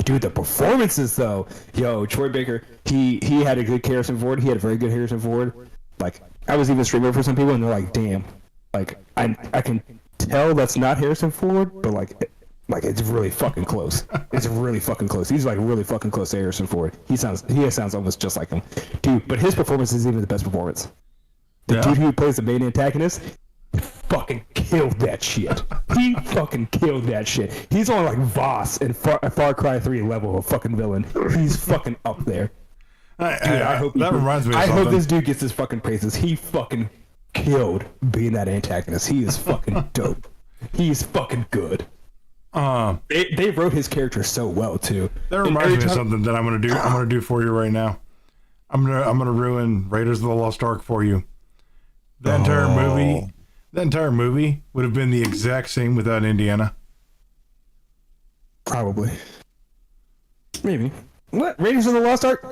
Dude, the performances though. Yo, Troy Baker, he had a good Harrison Ford. He had a very good Harrison Ford. Like, I was even streaming for some people and they're like, damn. Like, I can tell that's not Harrison Ford, but like it's really fucking close. It's really fucking close. He's like really fucking close to Harrison Ford. He sounds almost just like him. Dude, but his performance is even the best performance. The dude who plays the main antagonist fucking killed that shit. He fucking killed that shit. He's on like Voss and Far Cry 3 level of fucking villain. He's fucking up there. Dude, I hope that reminds me of I something. hope this dude gets his fucking praises. He fucking killed being that antagonist. He is fucking dope. He's fucking good. They wrote his character so well too. That reminds me of something that I'm gonna do for you right now. I'm gonna ruin Raiders of the Lost Ark for you. The entire movie would have been the exact same without Indiana. Probably. Maybe. What? Raiders of the Lost Ark?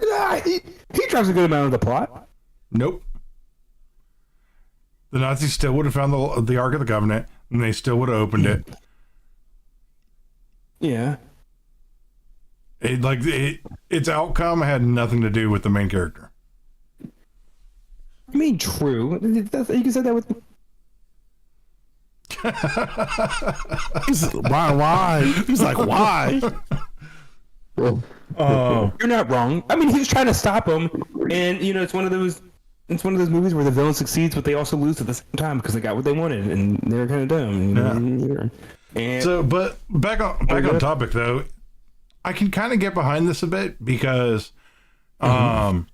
He drives a good amount of the plot. Nope. The Nazis still would have found the Ark of the Covenant, and they still would have opened it. Yeah. Its outcome had nothing to do with the main character. I mean, true. You can say that with. Why? He's like, why? You're not wrong. I mean, he's trying to stop him, and it's one of those movies where the villain succeeds, but they also lose at the same time because they got what they wanted, and they're kind of dumb. And so, but back on topic though, I can kind of get behind this a bit because, the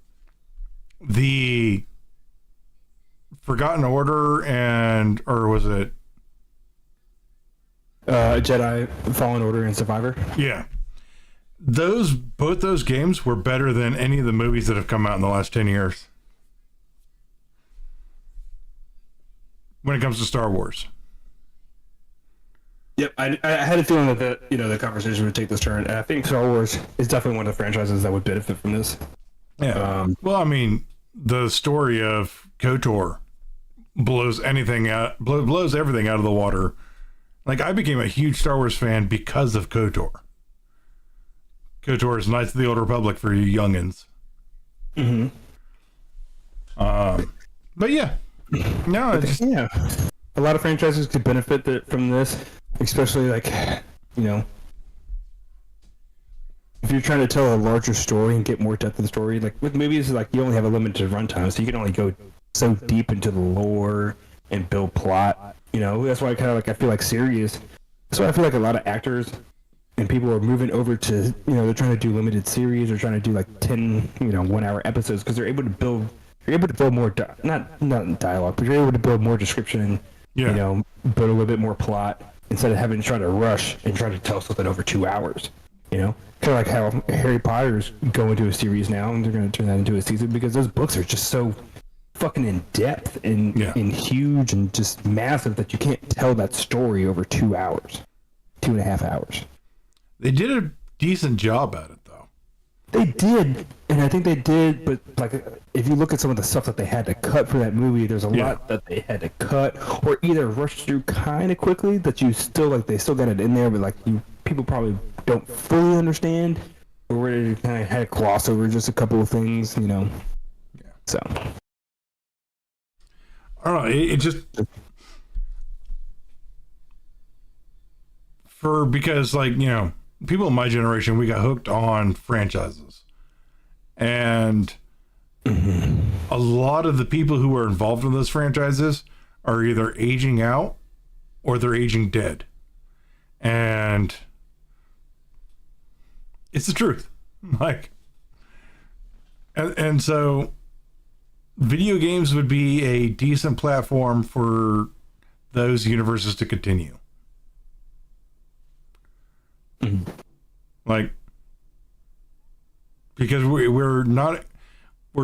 Forgotten Order or was it Jedi Fallen Order and Survivor? Yeah. Both those games were better than any of the movies that have come out in the last 10 years. When it comes to Star Wars. Yep, I had a feeling that the conversation would take this turn, and I think Star Wars is definitely one of the franchises that would benefit from this. Yeah. Well, I mean, the story of KOTOR blows everything out of the water. Like, I became a huge Star Wars fan because of KOTOR. KOTOR is Knights of the Old Republic for you youngins. Mm-hmm. But yeah. No, it's yeah. A lot of franchises could benefit from this, especially if you're trying to tell a larger story and get more depth of the story. Like with movies, like you only have a limited runtime, so you can only go so deep into the lore and build plot. That's why I feel like series. That's why I feel like a lot of actors and people are moving over to they're trying to do limited series or trying to do like 10 1 hour episodes because they're able to build more not dialogue, but you're able to build more description. Yeah. Build a little bit more plot instead of having to try to rush and try to tell something over 2 hours. Kind of like how Harry Potter's going to a series now, and they're going to turn that into a season because those books are just so fucking in depth and huge and just massive that you can't tell that story over 2 hours, 2.5 hours. They did a decent job at it, though. They did, and I think they did, but if you look at some of the stuff that they had to cut for that movie, there's a lot that they had to cut or either rush through kind of quickly that you still they still got it in there, but people probably don't fully understand, or they kind of had to gloss over just a couple of things, Yeah. So I don't know. It just because people in my generation, we got hooked on franchises, and a lot of the people who are involved in those franchises are either aging out or they're aging dead. And It's the truth. Like, and so video games would be a decent platform for those universes to continue. Mm-hmm. Like, because we're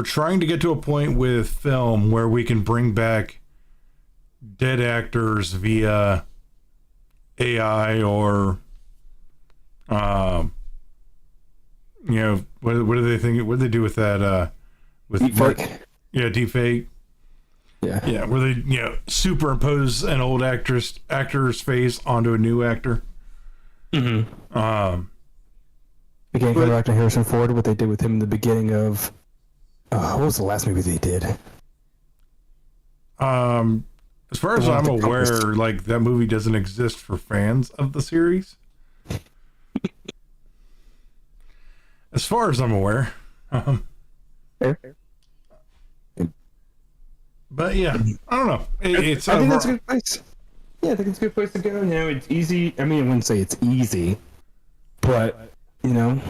trying to get to a point with film where we can bring back dead actors via AI or, what do they think? What do they do with that? With deepfake. Yeah, deepfake. Yeah, where they superimpose an old actor's face onto a new actor. Mm-hmm. Again, going back to Harrison Ford, what they did with him in the beginning of what was the last movie they did? As far as I'm aware, like that movie doesn't exist for fans of the series. As far as I'm aware. But yeah, I don't know. I think that's a good place. Yeah, I think it's a good place to go. It's easy. I mean, I wouldn't say it's easy, but and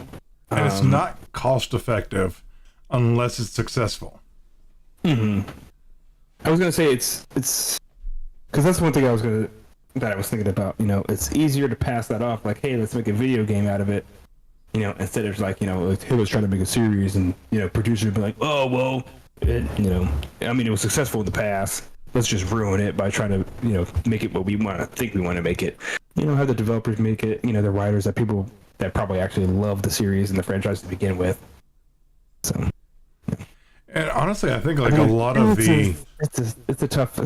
it's not cost effective unless it's successful. Mm-hmm. I was gonna say it's because that's one thing I was thinking about. It's easier to pass that off. Like, hey, let's make a video game out of it. Instead of like, who was trying to make a series and, producers would be like, oh, well, it was successful in the past. Let's just ruin it by trying to, make it what we want to make it. Have the developers make it, the writers, that people that probably actually love the series and the franchise to begin with. So. And honestly, I think like a lot of it's a tough.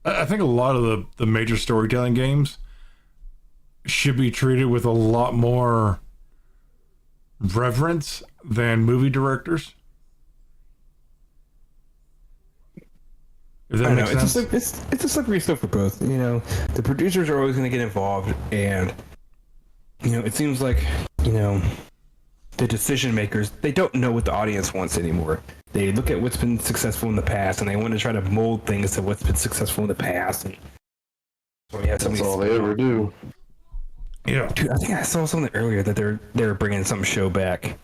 I think a lot of the major storytelling games should be treated with a lot more reverence than movie directors. If that makes sense. It's a slippery slope for both. The producers are always going to get involved, and it seems like the decision makers, they don't know what the audience wants anymore. They look at what's been successful in the past, and they want to try to mold things to what's been successful in the past. And that's all they ever do. Yeah, dude, I think I saw something earlier that they're bringing some show back,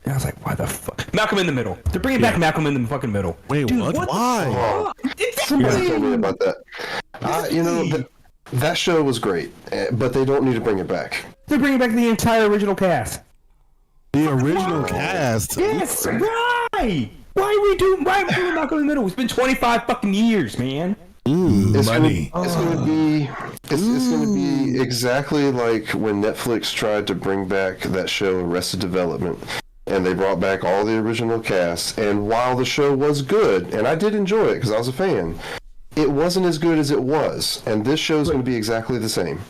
and I was like, why the fuck? Malcolm in the Middle. They're bringing back Malcolm in the fucking Middle. Wait, dude, what? Why? Somebody told me about that. That show was great, but they don't need to bring it back. They're bringing back the entire original cast. The original cast. Yes, why? Why are we doing Malcolm in the Middle? It's been 25 fucking years, man. It's money. Gonna be exactly like when Netflix tried to bring back that show Arrested Development, and they brought back all the original cast. And while the show was good, and I did enjoy it because I was a fan, it wasn't as good as it was. And this show is going to be exactly the same.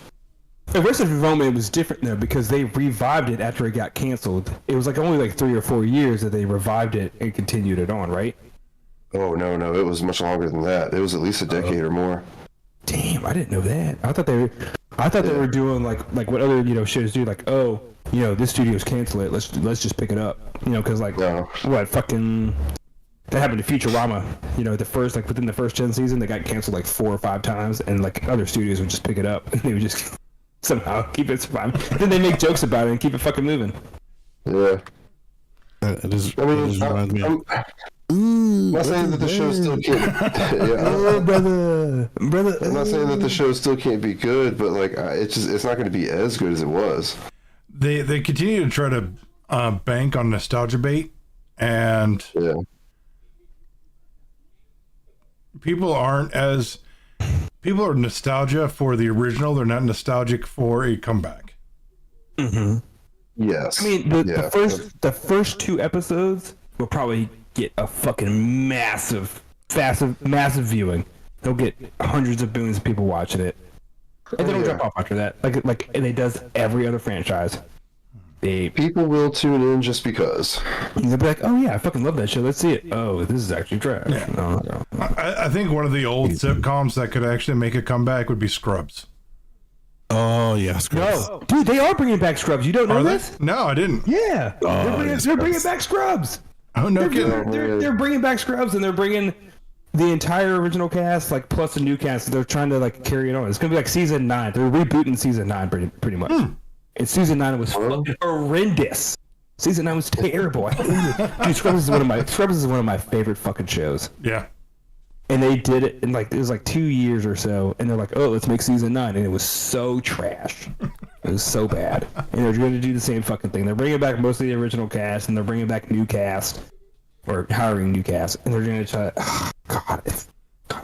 Arrested Development was different though because they revived it after it got canceled. It was only 3 or 4 years that they revived it and continued it on, right? Oh no, it was much longer than that. It was at least a decade or more. Damn, I didn't know that. I thought they were doing like what other shows do, like, oh, this studio's cancel it. Let's just pick it up. Because fucking that happened to Futurama. Within the first 10 season, they got canceled 4 or 5 times, and other studios would just pick it up and they would just somehow keep it surviving. Then they make jokes about it and keep it fucking moving. Yeah. It reminds me of... I'm not saying that the show still can't. brother. I'm not saying that the show still can't be good, but it's not going to be as good as it was. They continue to try to bank on nostalgia bait, and people are nostalgia for the original. They're not nostalgic for a comeback. Mm-hmm. Yes. I mean, the first 2 episodes will probably get a fucking massive viewing. They'll get hundreds of billions of people watching it, and they don't drop off after that. And it does every other franchise. People will tune in just because. They'll be like, "Oh yeah, I fucking love that show. Let's see it. Oh, this is actually trash." Yeah. No. I think one of the old sitcoms that could actually make a comeback would be Scrubs. Oh yeah, Scrubs. No, dude, they are bringing back Scrubs. You don't know this? No, I didn't. Yeah, they're bringing back Scrubs. Oh no, kidding. They're bringing back Scrubs, and they're bringing the entire original cast, plus a new cast. They're trying to carry it on. It's gonna be season 9. They're rebooting season 9 pretty much. And season 9 was fucking horrendous. Season 9 was terrible. Dude, Scrubs is one of my favorite fucking shows. Yeah. And they did it in it was 2 years or so, and they're like, "Oh, let's make season 9," and it was so trash. It was so bad. And they're going to do the same fucking thing. They're bringing back most of the original cast, and they're bringing back new cast, or hiring new cast, and they're going to try. Oh, God,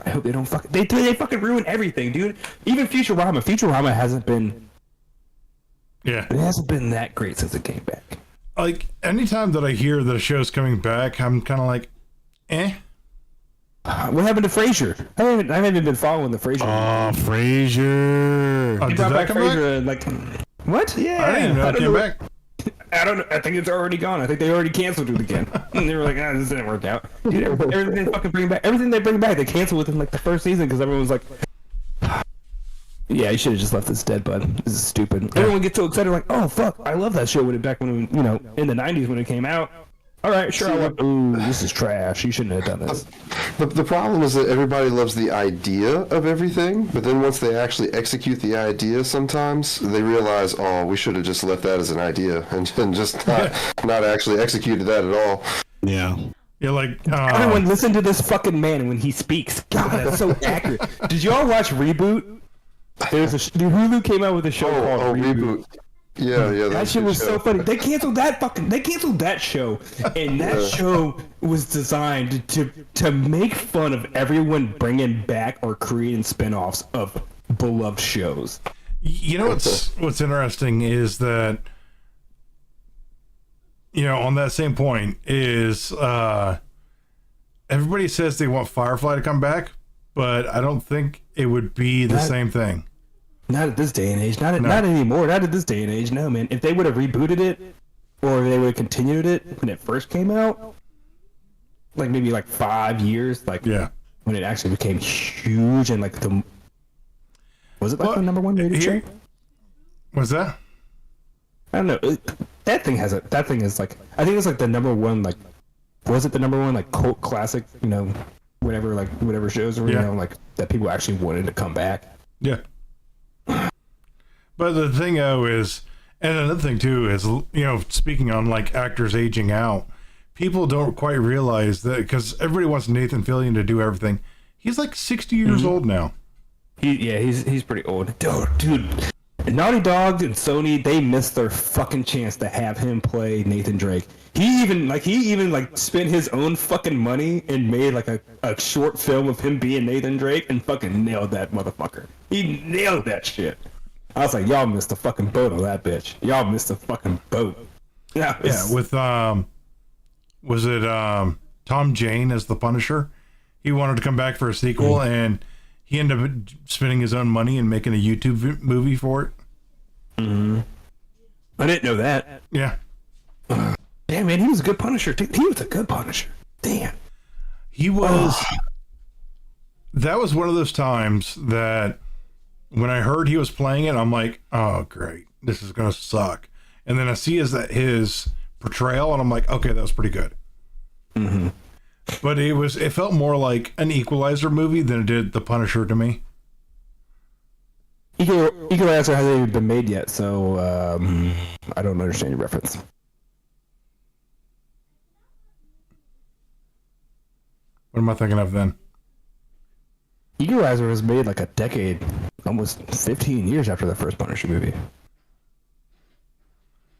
I hope they don't fucking. They fucking ruin everything, dude. Even Futurama hasn't been. Yeah. It hasn't been that great since it came back. Like anytime that I hear that a show's coming back, I'm kind of like, eh. What happened to Frasier? I haven't even been following the Frasier. Oh, Frasier. Oh, He did brought that back come Frasier back? and what? Yeah. I didn't even know it came back. I don't know. I think it's already gone. I think they already canceled it again. And they were like, this didn't work out. Dude, everything they bring back, they cancel within the first season because everyone's like, yeah, you should have just left this dead, bud. This is stupid. Yeah. Everyone gets so excited, like, oh fuck, I love that show in the '90s when it came out. All right, sure. Ooh, this is trash. You shouldn't have done this. The problem is that everybody loves the idea of everything, but then once they actually execute the idea, sometimes they realize, oh, we should have just left that as an idea and just not actually executed that at all. Yeah. Yeah, like everyone listen to this fucking man when he speaks. God, that's so accurate. Did y'all watch Reboot? Hulu came out with a show called Reboot. Yeah, that shit was so funny. They canceled that show, and that show was designed to make fun of everyone bringing back or creating spinoffs of beloved shows. You know what's interesting is that, on that same point is everybody says they want Firefly to come back, but I don't think it would be the same thing. Not at this day and age. Not anymore. Not at this day and age. No, man. If they would have rebooted it, or they would have continued it when it first came out, maybe 5 years, when it actually became huge and was it the number one rated show? What's that? I don't know. That thing is I think it's the number one was it the number one cult classic? Whatever shows were that people actually wanted to come back. Yeah. But the thing is, and another thing too is, speaking on actors aging out, people don't quite realize that because everybody wants Nathan Fillion to do everything. He's 60 years old now. He's pretty old. Dude, Naughty Dog and Sony, they missed their fucking chance to have him play Nathan Drake. He even spent his own fucking money and made a short film of him being Nathan Drake and fucking nailed that motherfucker. He nailed that shit. I was like, y'all missed the fucking boat on that bitch. Y'all missed the fucking boat. Yeah, with was it Tom Jane as the Punisher? He wanted to come back for a sequel, and he ended up spending his own money and making a YouTube movie for it. Mm-hmm. I didn't know that. Yeah. Damn, man, he was a good Punisher. He was a good Punisher. Damn. He was. That was one of those times that when I heard he was playing it, I'm like, oh, great. This is going to suck. And then I see his portrayal, and I'm like, okay, that was pretty good. Mm-hmm. But it felt more like an Equalizer movie than it did The Punisher to me. Equalizer hasn't even been made yet, so I don't understand your reference. What am I thinking of then? Equalizer was made a decade, almost 15 years after the first Punisher movie.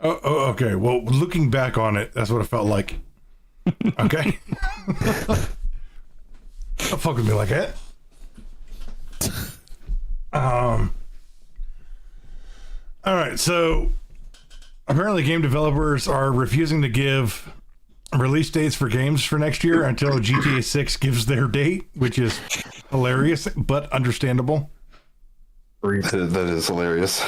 Oh, okay. Well, looking back on it, that's what it felt like. Okay. Don't fuck with me like that. All right. So apparently game developers are refusing to give release dates for games for next year until GTA 6 gives their date, which is hilarious, but understandable. That is hilarious.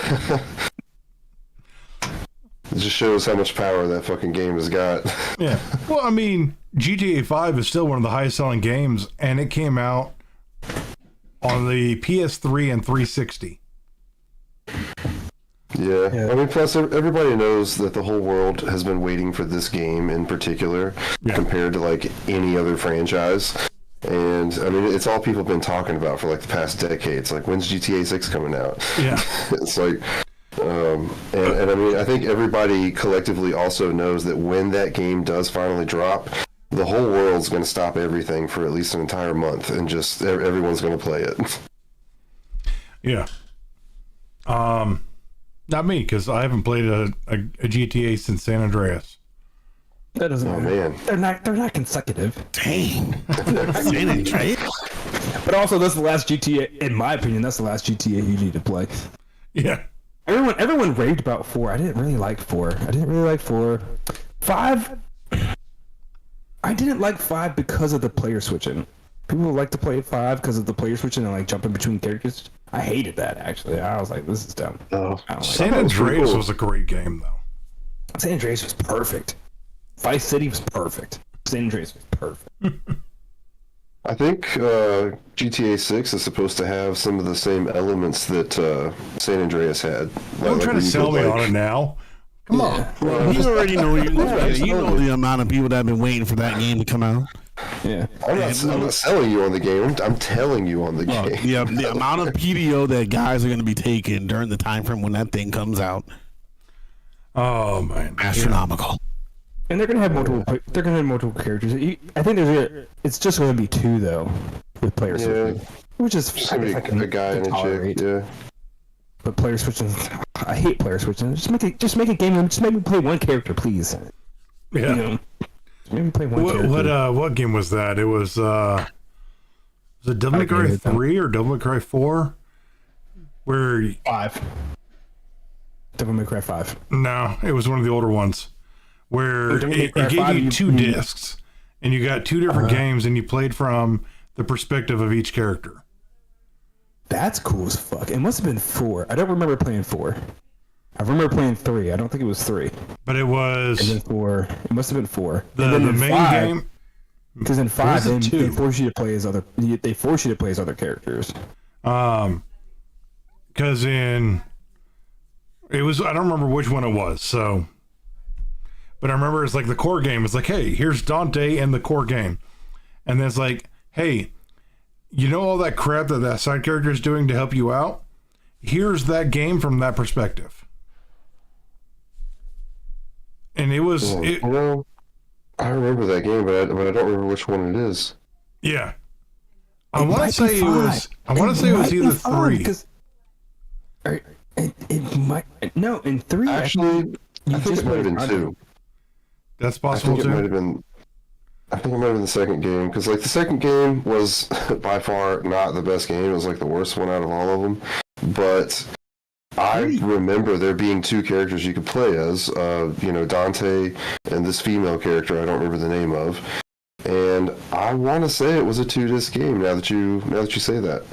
It just shows how much power that fucking game has got. Yeah. Well, I mean, GTA 5 is still one of the highest selling games, and it came out on the PS3 and 360. Yeah. I mean, plus everybody knows that the whole world has been waiting for this game in particular, compared to any other franchise. And I mean, it's all people have been talking about for the past decades. When's GTA 6 coming out? Yeah. It's And I mean, I think everybody collectively also knows that when that game does finally drop, the whole world's going to stop everything for at least an entire month, and just everyone's going to play it. Yeah. Not me, because I haven't played a GTA since San Andreas. That doesn't matter. Man. They're not consecutive. Dang. San Andreas? But also, that's the last GTA. In my opinion, that's the last GTA you need to play. Yeah. Everyone raved about 4. I didn't really like 4. 5. I didn't like 5 because of the player switching. People like to play 5 because of the player switching and like jumping between characters. I hated that, actually. I was like, this is dumb. Oh. San Andreas was a great game, though. San Andreas was perfect. Vice City was perfect. San Andreas was perfect. I think GTA 6 is supposed to have some of the same elements that San Andreas had. Don't try to sell me on it now. Come on. You already know you know the amount of people that have been waiting for that game to come out. Yeah. I'm not selling you on the game. I'm telling you on the game. Yeah, the amount of PDO that guys are going to be taking during the time frame when that thing comes out. Oh, man. Astronomical. And they're gonna have multiple. They're gonna have multiple characters. I think it's just going to be 2 though, with player switching, which is Just gonna be a guy and a chick. Yeah. But player switching, I hate player switching. Just make a game. Just make me play one character, please. Yeah. You know, just make me play one character. What game was that? It was it Devil May Cry 3 or Devil May Cry 4? Where 5. Devil May Cry 5. No, it was one of the older ones. Where it gave you 2 discs, and you got 2 different games, and you played from the perspective of each character. That's cool as fuck. It must have been 4. I don't remember playing 4. I remember playing 3. I don't think it was 3. But it was. And then 4. It must have been 4. The main 5, game. Because in 5, they force you to play as other. They force you to play as other characters. Because it was. I don't remember which one it was. So. But I remember it's like the core game. It's like, hey, here's Dante and the core game. And then it's like, hey, you know all that crap that side character is doing to help you out? Here's that game from that perspective. And it was... Well, I remember that game, but I don't remember which one it is. Yeah. I want to say it was either 3. It might... No, in 3... Actually, I think it might have been 2. That's possible, too. I think it might have been the second game, because like the second game was by far not the best game. It was like the worst one out of all of them. But I remember there being 2 characters you could play as, Dante and this female character I don't remember the name of. And I want to say it was a 2-disc game. Now that you say that,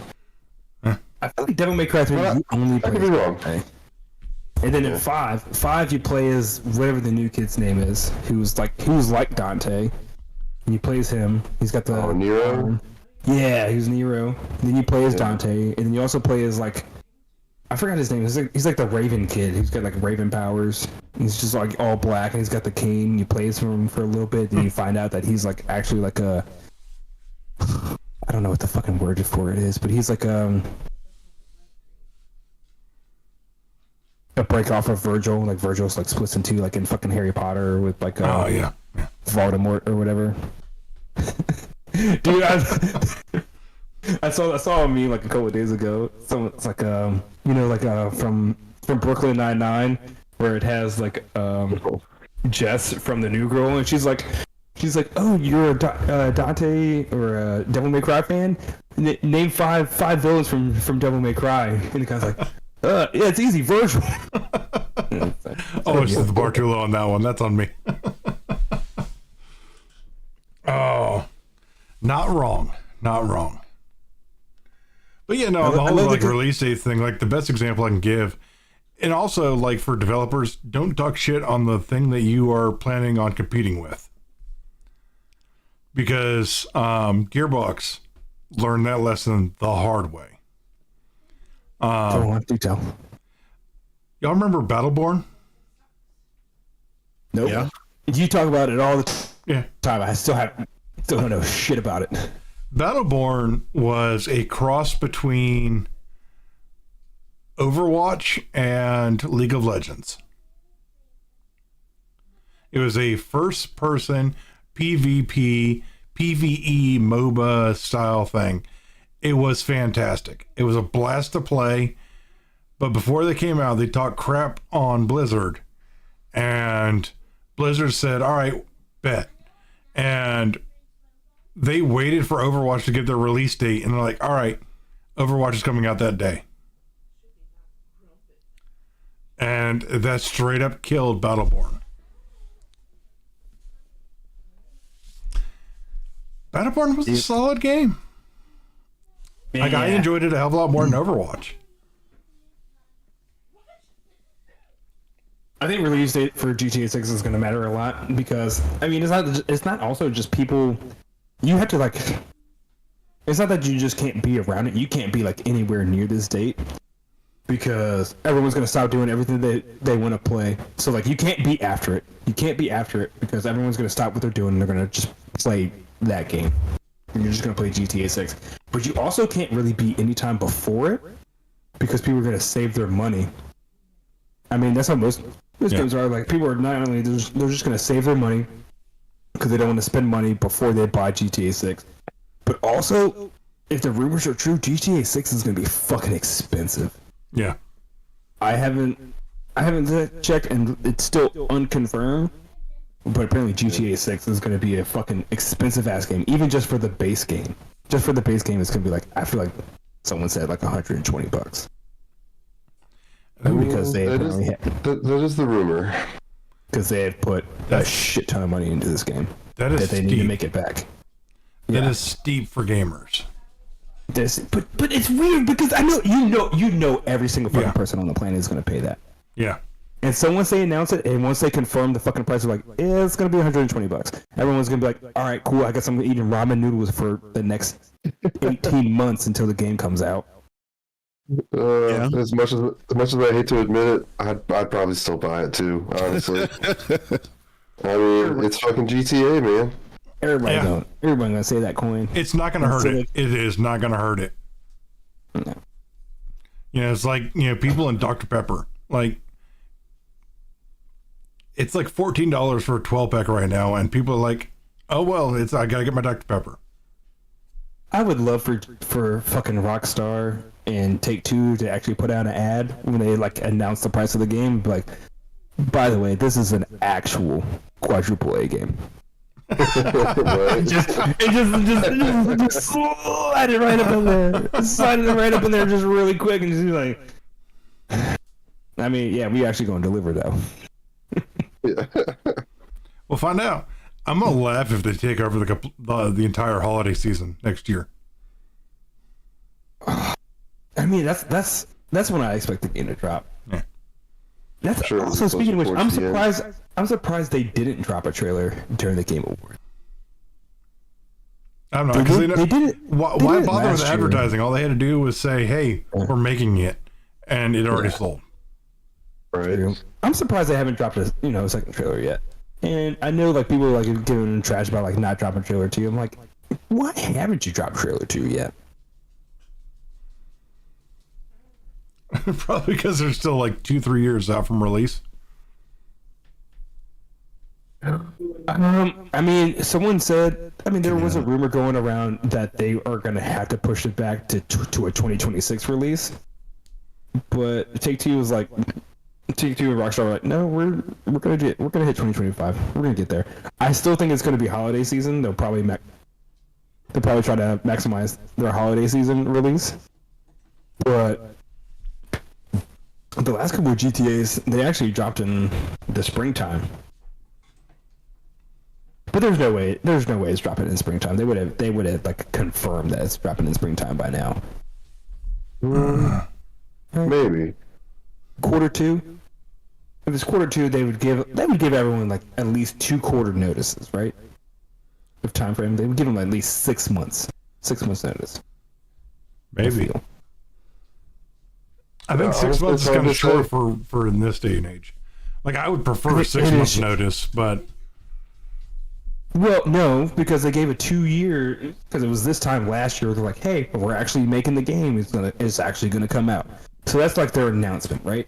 I feel like Devil May Cry 3 only plays. I could be wrong. And then in 5 you play as whatever the new kid's name is, who's like Dante. And you play as him. He's got the Nero. Yeah, he's Nero. And then you play as Dante, and then you also play as like I forgot his name. He's like the Raven kid. He's got like Raven powers. He's just like all black, and he's got the cane. You play as him for a little bit, and you find out that he's like actually like a I don't know what the fucking word for it is, but he's like a break off of Virgil, like Virgil's like splits in 2, like in fucking Harry Potter with like Voldemort or whatever. Dude, I saw a meme like a couple of days ago. So it's like from Brooklyn Nine-Nine, where it has like Jess from the New Girl, and she's like, oh, you're a Dante or a Devil May Cry fan? Name five villains from Devil May Cry, and the guy's like. Yeah, it's easy, Virgil. It's the bar too low on that one. That's on me. Oh, not wrong. But yeah, no, the whole like release date thing, like the best example I can give, and also like for developers, don't talk shit on the thing that you are planning on competing with, because Gearbox learned that lesson the hard way. Don't want to tell. Y'all remember Battleborn? Nope. Yeah. You talk about it all the time. I still don't know shit about it. Battleborn was a cross between Overwatch and League of Legends. It was a first-person PvP, PvE, MOBA style thing. It was fantastic. It was a blast to play. But before they came out, they talked crap on Blizzard. And Blizzard said, all right, bet. And they waited for Overwatch to get their release date. And they're like, all right, Overwatch is coming out that day. And that straight up killed Battleborn. Battleborn was a solid game. Like, I enjoyed it a hell of a lot more than Overwatch. I think release date for GTA 6 is going to matter a lot because, I mean, it's not also just people. You have to, like, it's not that you just can't be around it. You can't be, like, anywhere near this date because everyone's going to stop doing everything they want to play. So, like, you can't be after it. You can't be after it because everyone's going to stop what they're doing and they're going to just play that game. And you're just going to play GTA 6. But you also can't really be anytime before it because people are going to save their money. I mean, that's how most games are. Like, people are not only, they're just going to save their money because they don't want to spend money before they buy GTA 6. But also, if the rumors are true, GTA 6 is going to be fucking expensive. Yeah. I haven't checked, and it's still unconfirmed. But apparently GTA 6 is going to be a fucking expensive-ass game, even just for the base game. Just for the base game, it's going to be like, I feel like someone said like $120. Because they that is the rumor. Because they have put a shit ton of money into this game. That is they steep. need to make it back. That is steep for gamers. But it's weird because I know you know every single fucking person on the planet is going to pay that. Yeah. And so once they announce it, and once they confirm the fucking price, they're like, yeah, it's going to be $120. Everyone's going to be like, all right, cool, I guess I'm eating ramen noodles for the next 18 months until the game comes out. As much as I hate to admit it, I'd probably still buy it too, honestly. I mean, it's fucking GTA, man. Everybody gonna say that coin. It's not gonna hurt it. It is not gonna hurt it. No. You know, it's like, you know, people in Dr. Pepper. Like, it's like $14 for a 12-pack right now, and people are like, oh well, I gotta get my Dr. Pepper. I would love for fucking Rockstar and Take-Two to actually put out an ad when they like announce the price of the game. Be like, by the way, this is an actual quadruple A game. just slide it right up in there. Slide it right up in there just really quick and just be like, I mean, yeah, we actually gonna deliver though. We'll find out. I'm gonna laugh if they take over the entire holiday season next year. I mean, that's when I expect the game to drop. Yeah. That's sure. Also, speaking of which, I'm surprised they didn't drop a trailer during the Game Award. I don't know, because they did it. Why bother with advertising? All they had to do was say, "Hey, we're making it," and it already sold. Right. I'm surprised they haven't dropped a second trailer yet. And I know like people are like giving them trash about like not dropping trailer 2. I'm like, why haven't you dropped trailer 2 yet? Probably because they're still like 2-3 years out from release. I mean, someone said. I mean, there was a rumor going around that they are going to have to push it back to a 2026 release. But Take-Two was like, Take-Two and Rockstar were like, no, we're gonna hit 2025. We're gonna get there. I still think it's gonna be holiday season. They'll probably try to maximize their holiday season release. But the last couple of GTAs, they actually dropped in the springtime. But there's no way it's dropping in springtime. They would have like confirmed that it's dropping in springtime by now. Maybe. Q2. If it's Q2, they would give everyone like at least 2 quarter notices, right? Of time frame, they would give them at least 6 months. 6 months notice. Maybe. I think 6 months is kind of short for in this day and age. Like, I would prefer 6 months notice, but. Well, no, because they gave a 2-year, because it was this time last year. They're like, "Hey, we're actually making the game. It's actually gonna come out." So that's like their announcement, right?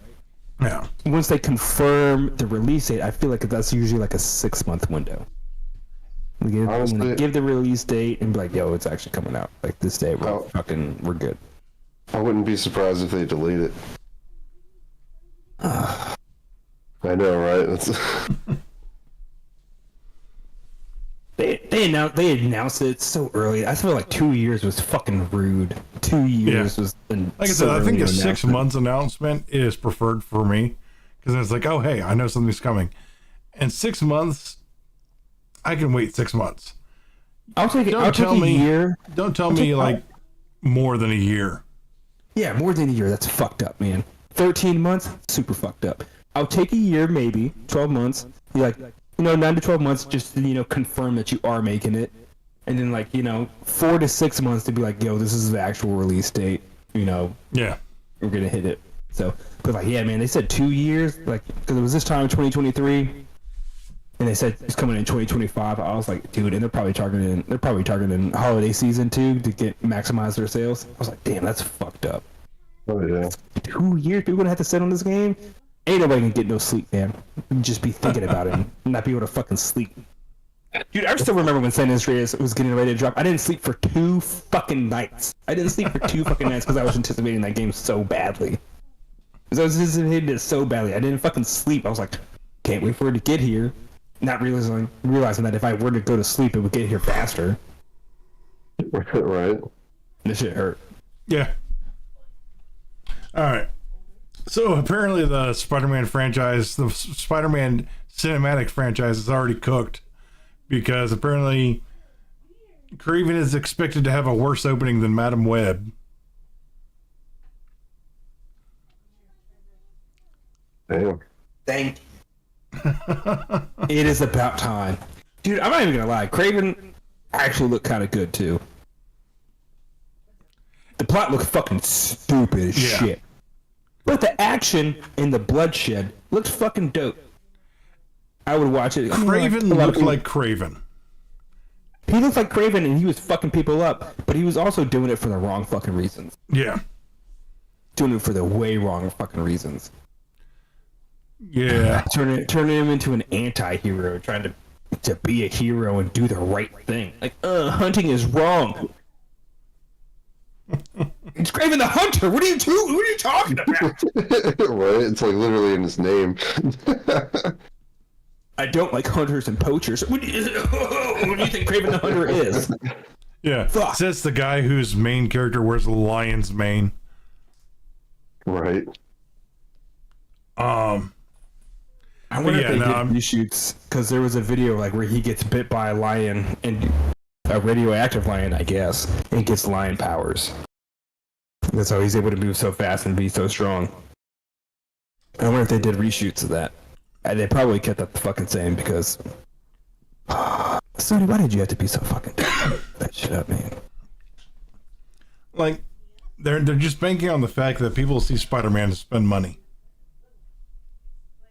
Yeah. Once they confirm the release date, I feel like that's usually like a 6-month window. When they give the release date and be like, "Yo, it's actually coming out. Like this day, we're good." I wouldn't be surprised if they delete it. I know, right? They announced it so early. I feel like 2 years was fucking rude. 2 years was like I said. I think a 6 months announcement is preferred for me because it's like, oh hey, I know something's coming, and 6 months, I can wait 6 months. I'll take a year. Don't tell me like more than a year. Yeah, more than a year. That's fucked up, man. 13 months, super fucked up. I'll take a year, maybe 12 months. Be like, 9 to 12 months, just to, confirm that you are making it, and then 4 to 6 months to be like, yo, this is the actual release date. Yeah, we're gonna hit it. So, but yeah, man, they said 2 years, because it was this time in 2023, and they said it's coming in 2025. I was like, dude, and they're probably targeting holiday season too to maximize their sales. I was like, damn, that's fucked up. Oh yeah. 2 years, people gonna have to sit on this game. Ain't nobody gonna get no sleep, man. Just be thinking about it and not be able to fucking sleep. Dude, I still remember when San Andreas was getting ready to drop. I didn't sleep for 2 fucking nights. Because I was anticipating that game so badly. Because I was anticipating it so badly. I didn't fucking sleep. I was like, can't wait for it to get here. Not realizing that if I were to go to sleep, it would get here faster. Right. This shit hurt. Yeah. All right. So apparently the Spider-Man franchise, the Spider-Man cinematic franchise is already cooked because apparently Craven is expected to have a worse opening than Madam Web. Damn. Thank you. It is about time. Dude, I'm not even gonna lie. Craven actually looked kind of good too. The plot looked fucking stupid as shit. But the action and the bloodshed looked fucking dope. I would watch it. Craven looked like Craven. He looked like Craven and he was fucking people up, but he was also doing it for the wrong fucking reasons. Yeah. Doing it for the way wrong fucking reasons. Yeah. Turning him into an anti-hero, trying to be a hero and do the right thing. Like, hunting is wrong. It's Craven the Hunter. What are you talking about? Right? It's like literally in his name. I don't like hunters and poachers. What do you think Craven the Hunter is? Yeah. Fuck. That's the guy whose main character wears a lion's mane. Right. I wonder if they did reshoots, because there was a video where he gets bit by a lion, and a radioactive lion, I guess, and gets lion powers. That's how he's able to move so fast and be so strong. I wonder if they did reshoots of that. And they probably kept that the fucking same because... Sony, why did you have to be so fucking... that shit up, man? They're just banking on the fact that people see Spider-Man to spend money.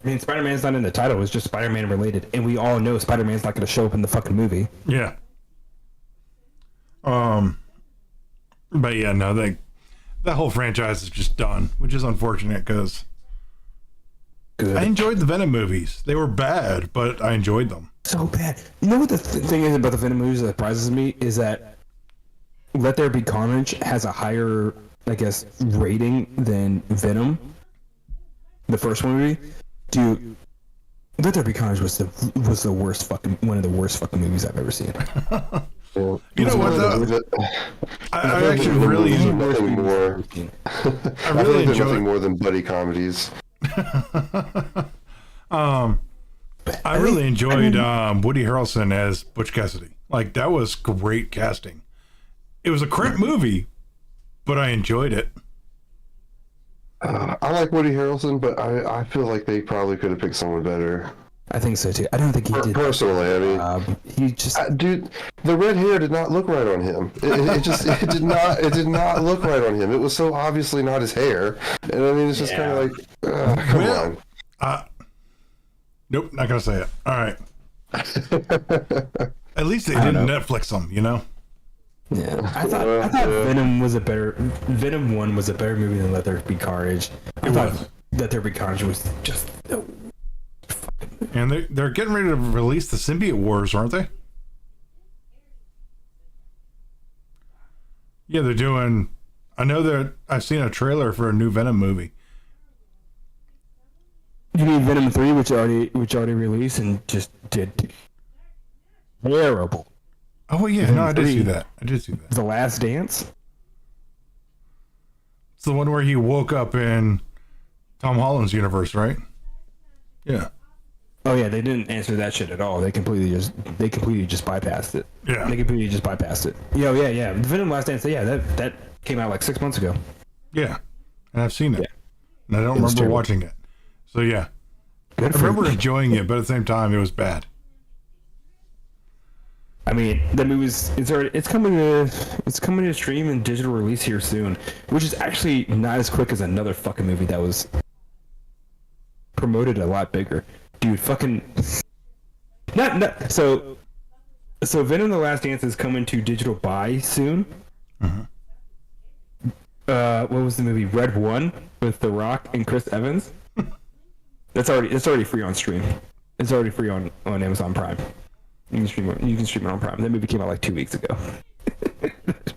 I mean, Spider-Man's not in the title. It's just Spider-Man related. And we all know Spider-Man's not going to show up in the fucking movie. Yeah. But yeah, no, that whole franchise is just done, which is unfortunate because I enjoyed the Venom movies. They were bad, but I enjoyed them. So bad. You know what the thing is about the Venom movies that surprises me is that Let There Be Carnage has a higher, I guess, rating than Venom, the first movie. Dude, Let There Be Carnage was the worst fucking one of the worst fucking movies I've ever seen. Well, you know what though? I actually really enjoyed more. I really enjoyed nothing more than buddy comedies. I really enjoyed Woody Harrelson as Butch Cassidy. That was great casting. It was a crap movie, but I enjoyed it. I like Woody Harrelson, but I feel like they probably could have picked someone better. I think so too. I don't think he did. Personally, I mean, he just dude, the red hair did not look right on him. It did not look right on him. It was so obviously not his hair, and I mean, it's just kind of like, come on. Nope, not gonna say it. All right. At least they didn't Netflix them, you know. Yeah, I thought Venom 1 was a better movie than Let There Be Carnage. I thought Let There Be Carnage was just. And they're getting ready to release the Symbiote Wars, aren't they? Yeah, they're doing. I know that I've seen a trailer for a new Venom movie. You mean Venom 3, which already released and just did terrible. Oh yeah, no, I did see that. The Last Dance. It's the one where he woke up in Tom Holland's universe, right? Yeah. Oh yeah, they didn't answer that shit at all. They completely just bypassed it. Yeah. They completely just bypassed it. Yeah. Venom Last Dance. Yeah, that came out like 6 months ago. Yeah, and I've seen it, Yeah. and I don't remember watching it. So yeah, I remember enjoying it, but at the same time, it was bad. I mean, the movie's it's coming to stream and digital release here soon, which is actually not as quick as another fucking movie that was promoted a lot bigger. Dude, fucking not so Venom: The Last Dance is coming to digital buy soon. What was the movie? Red One with The Rock and Chris Evans. It's already free on stream. It's already free on Amazon Prime. You can stream it on Prime. That movie came out like 2 weeks ago.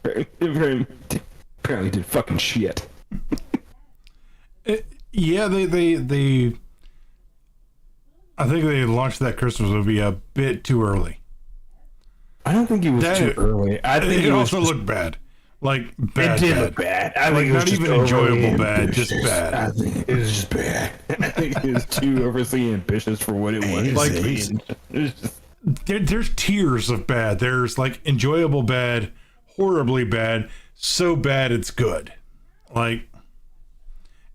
It apparently did fucking shit. Yeah, they I think they launched that Christmas movie a bit too early. I don't think it was too early. I think it also looked bad. Like bad. It did look bad. I like think it was not just even enjoyable bad, just bad. I think it was just bad. I think it was too overly ambitious for what it was. Like it was just... there's tiers of bad. There's like enjoyable bad, horribly bad, so bad it's good. Like,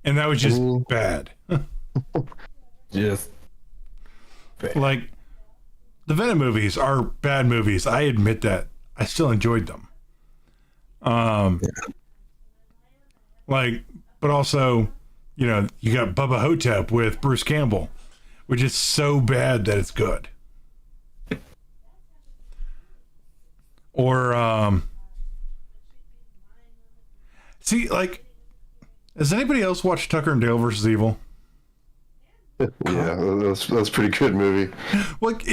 and that was just bad. Just bad. Like the Venom movies are bad movies. I admit that. I still enjoyed them. Like, but also, you know, you got Bubba Hotep with Bruce Campbell, which is so bad that it's good. Or, see, like, has anybody else watched Tucker and Dale versus Evil? Yeah, that was a pretty good movie. Like,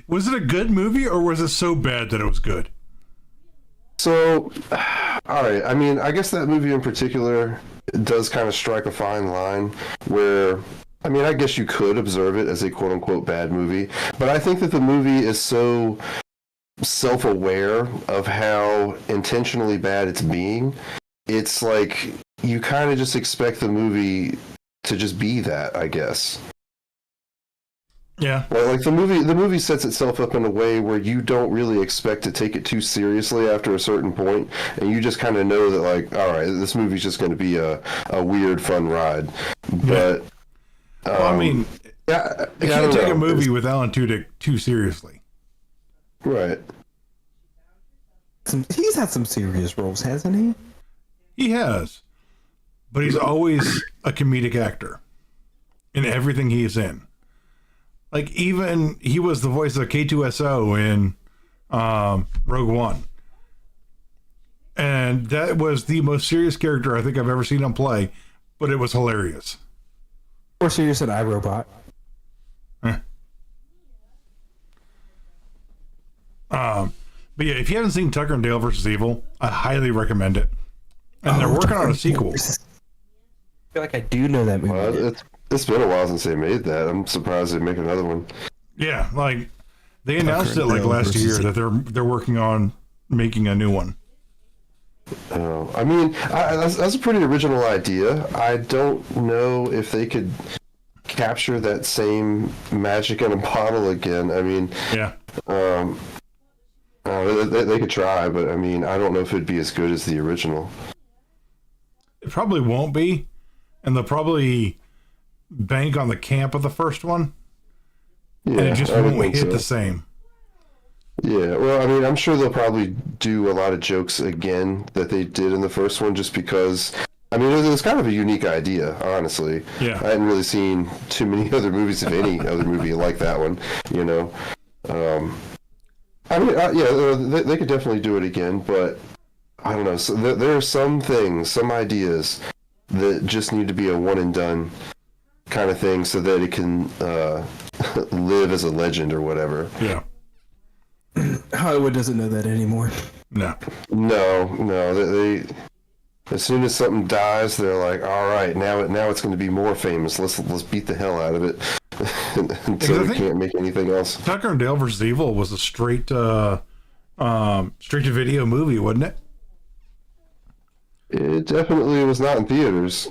was it a good movie or was it so bad that it was good? So, all right. I mean, I guess that movie in particular does kind of strike a fine line where, I mean, I guess you could observe it as a quote-unquote bad movie, but I think that the movie is so self-aware of how intentionally bad it's being. It's like you kind of just expect the movie to just be that, I guess. Yeah. Well, like the movie sets itself up in a way where you don't really expect to take it too seriously after a certain point, and you just kind of know that, like, all right, this movie's just going to be a weird, fun ride. But well, I mean, yeah, you can't take a movie with Alan Tudyk too seriously. Right. He's had some serious roles, hasn't he? He has, but he's always a comedic actor in everything he is in. Like, even he was the voice of K2SO in Rogue One. And that was the most serious character I think I've ever seen him play, but it was hilarious. More serious than iRobot. But yeah, if you haven't seen Tucker and Dale versus Evil, I highly recommend it. And they're working on a sequel. I feel like I do know that movie. Well, it's been a while since they made that. I'm surprised they make another one. Yeah, like they announced it like last year that they're working on making a new one. I mean, that's a pretty original idea. I don't know if they could capture that same magic in a bottle again. I mean, yeah. They could try, but I mean, I don't know if it'd be as good as the original. It probably won't be, and they'll probably bank on the camp of the first one, yeah, and it just won't hit the same. Yeah, well, I mean, I'm sure they'll probably do a lot of jokes again that they did in the first one, just because, I mean, it was kind of a unique idea, honestly. Yeah. I hadn't really seen too many other movies, if any other movie like that one, you know. I mean, yeah, they could definitely do it again, but I don't know. So there are some things, some ideas that just need to be a one and done kind of thing, so that it can live as a legend or whatever. Yeah. Hollywood doesn't know that anymore. No. They as soon as something dies, they're like, all right, now it's going to be more famous. Let's beat the hell out of it until we can't make anything else. Tucker and Dale vs. Evil was a straight to video movie, wasn't it? It definitely was not in theaters.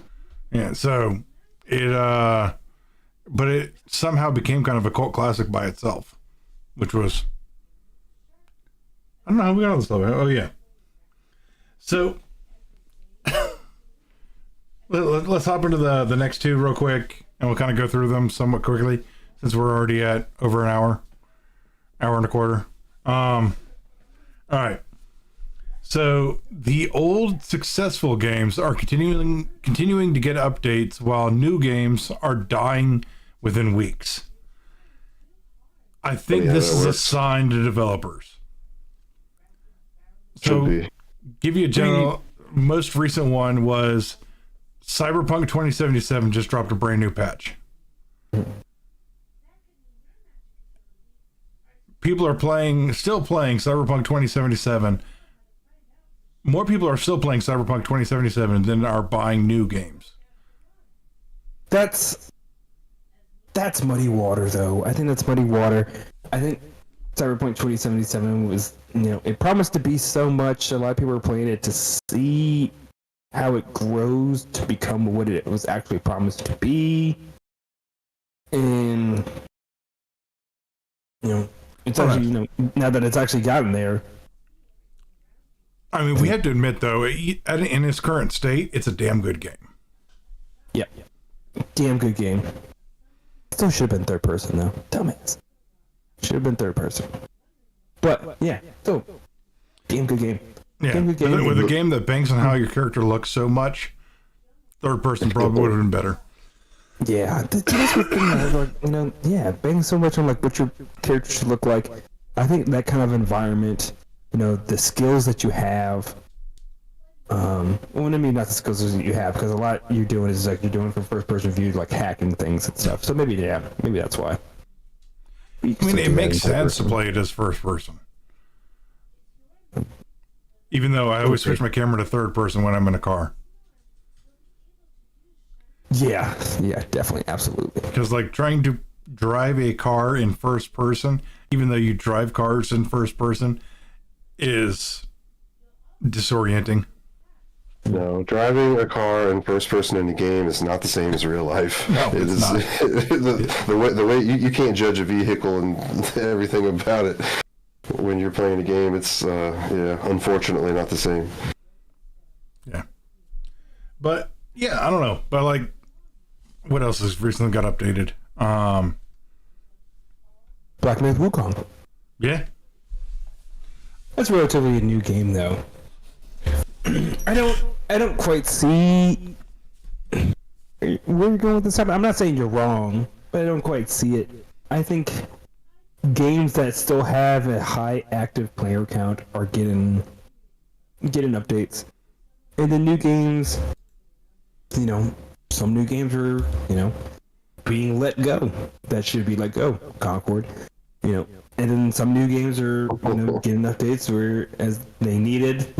Yeah, so but it somehow became kind of a cult classic by itself, which was, I don't know how we got all this stuff. Oh yeah. So let's hop into the next two real quick, and we'll kind of go through them somewhat quickly since we're already at over an hour and a quarter. All right. So the old successful games are continuing to get updates, while new games are dying within weeks. I think this is a sign to developers. So, give you a general. Most recent one was Cyberpunk 2077 just dropped a brand new patch. People are still playing Cyberpunk 2077. More people are still playing Cyberpunk 2077 than are buying new games. That's muddy water, though. I think that's muddy water. I think Cyberpunk 2077 was, it promised to be so much. A lot of people were playing it to see how it grows to become what it was actually promised to be. And, it's actually, now that it's actually gotten there. I mean, we have to admit, though, in its current state, it's a damn good game. Yeah. Damn good game. Still should have been third person, though. Dumbass. Should have been third person. But, yeah, still, damn good game. Yeah, damn good game. With a game that banks on how your character looks so much, third person probably would have been better. Yeah, that's the thing. Banks so much on what your character should look like. I think that kind of environment, the skills that you have. Well, I mean, not the skills that you have, because a lot you're doing is you're doing from first person view, hacking things and stuff. So maybe that's why. I mean, it makes sense to play it as first person. Even though I always switch my camera to third person when I'm in a car. Yeah, definitely, absolutely. Because trying to drive a car in first person, even though you drive cars in first person, is disorienting. No, driving a car in first person in a game is not the same as real life. No, it's not. The way you can't judge a vehicle and everything about it when you're playing a game. It's unfortunately not the same. Yeah, but yeah, I don't know. But what else has recently got updated? Black Myth Wukong. Yeah, that's relatively a new game, though. I don't quite see where you're going with this. I'm not saying you're wrong, but I don't quite see it. I think games that still have a high active player count are getting updates, and the new games, some new games are being let go that should be let go. Concord, and then some new games are getting updates where as they needed,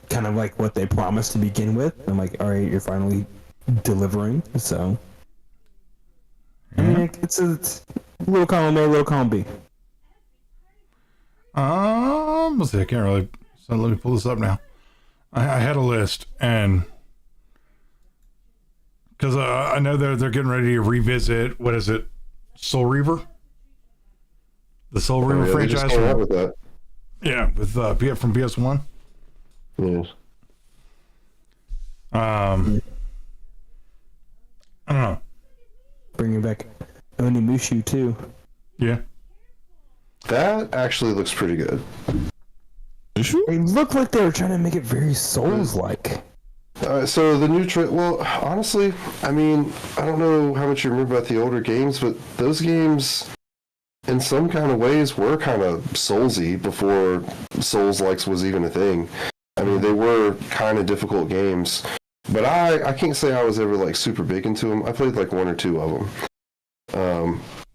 kind of like what they promised to begin with. I'm like, all right, you're finally delivering. So, I mean, it's a little column A, little column B. Let's see, I can't really. So let me pull this up now. I had a list, and because I know they're getting ready to revisit, what is it, Soul Reaver? The Soul Reaver franchise. They just came out with that. Yeah, with from PS1. Yes. I don't know. Bringing back Onimushu too. Yeah. That actually looks pretty good. It looked like they were trying to make it very Souls-like. So the new well, honestly, I mean, I don't know how much you remember about the older games, but those games, in some kind of ways, were kind of Soulsy before Souls-likes was even a thing. I mean, they were kind of difficult games, but I can't say I was ever like super big into them. I played like one or two of them.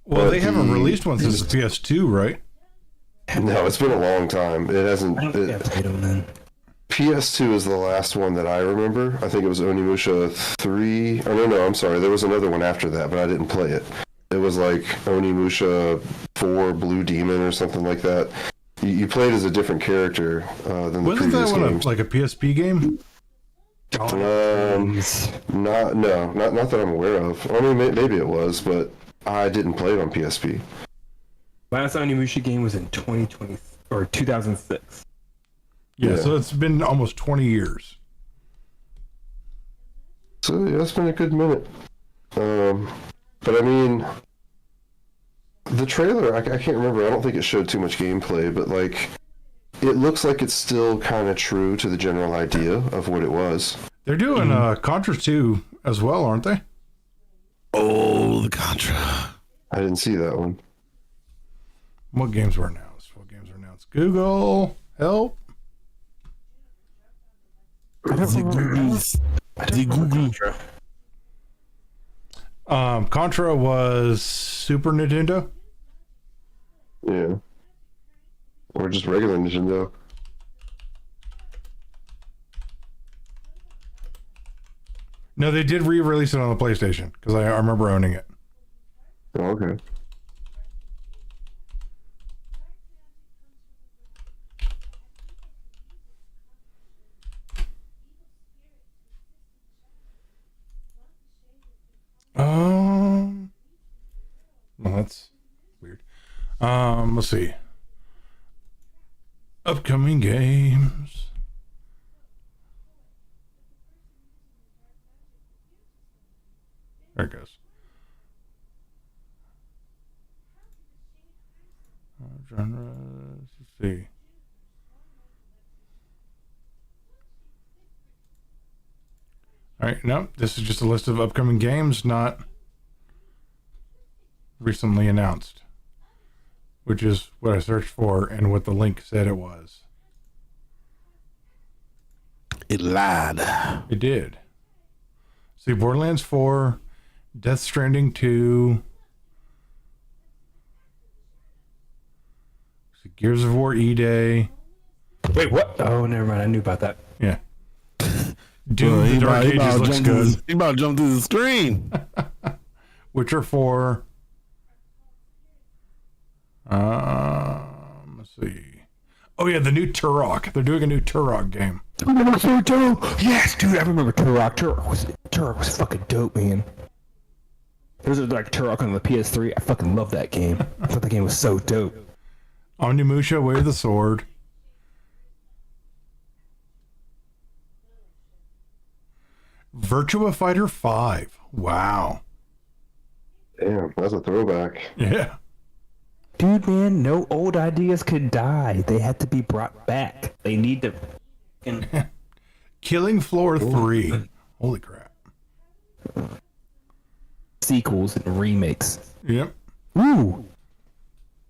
Well, they haven't released one since the PS2, right? No, it's been a long time. It hasn't. I don't think I played them then. PS2 is the last one that I remember. I think it was Onimusha 3. Oh, no, I'm sorry. There was another one after that, but I didn't play it. It was like Onimusha 4 Blue Demon or something like that. You played as a different character than the Wasn't previous that one games. like a PSP game? Not that I'm aware of. I mean, maybe it was, but I didn't play it on PSP. Last Onimusha game was in 2020 or 2006. Yeah, so it's been almost 20 years. So yeah, it's been a good minute. But I mean, the trailer, I can't remember. I don't think it showed too much gameplay, but like, it looks like it's still kind of true to the general idea of what it was. They're doing Contra 2 as well, aren't they? Oh, the Contra. I didn't see that one. What games were announced? Google, help. Contra was Super Nintendo. Yeah. Or just regular Nintendo. No, they did re-release it on the PlayStation because I remember owning it. Oh, okay. Well, that's weird. Let's see. Upcoming games. There it goes. Genres. Let's see. All right, no, this is just a list of upcoming games, not recently announced, which is what I searched for and what the link said it was. It lied. It did. See, Borderlands 4, Death Stranding 2, see, Gears of War E-Day. Wait, what? Oh, never mind. I knew about that. Yeah. Doom, the Dark Ages looks good. He about to jump through the screen. Witcher 4. Let's see. Oh yeah, the new Turok. They're doing a new Turok game. Yes, dude, I remember Turok. Turok was fucking dope, man. There was like Turok on the PS3. I fucking love that game. I thought the game was so dope. Onimusha, Way of the Sword. Virtua Fighter 5. Wow. Damn, that's a throwback. Yeah. Dude, man, no old ideas could die. They had to be brought back. They need to. Killing Floor 3. Holy crap. Sequels and remakes. Yep. Ooh.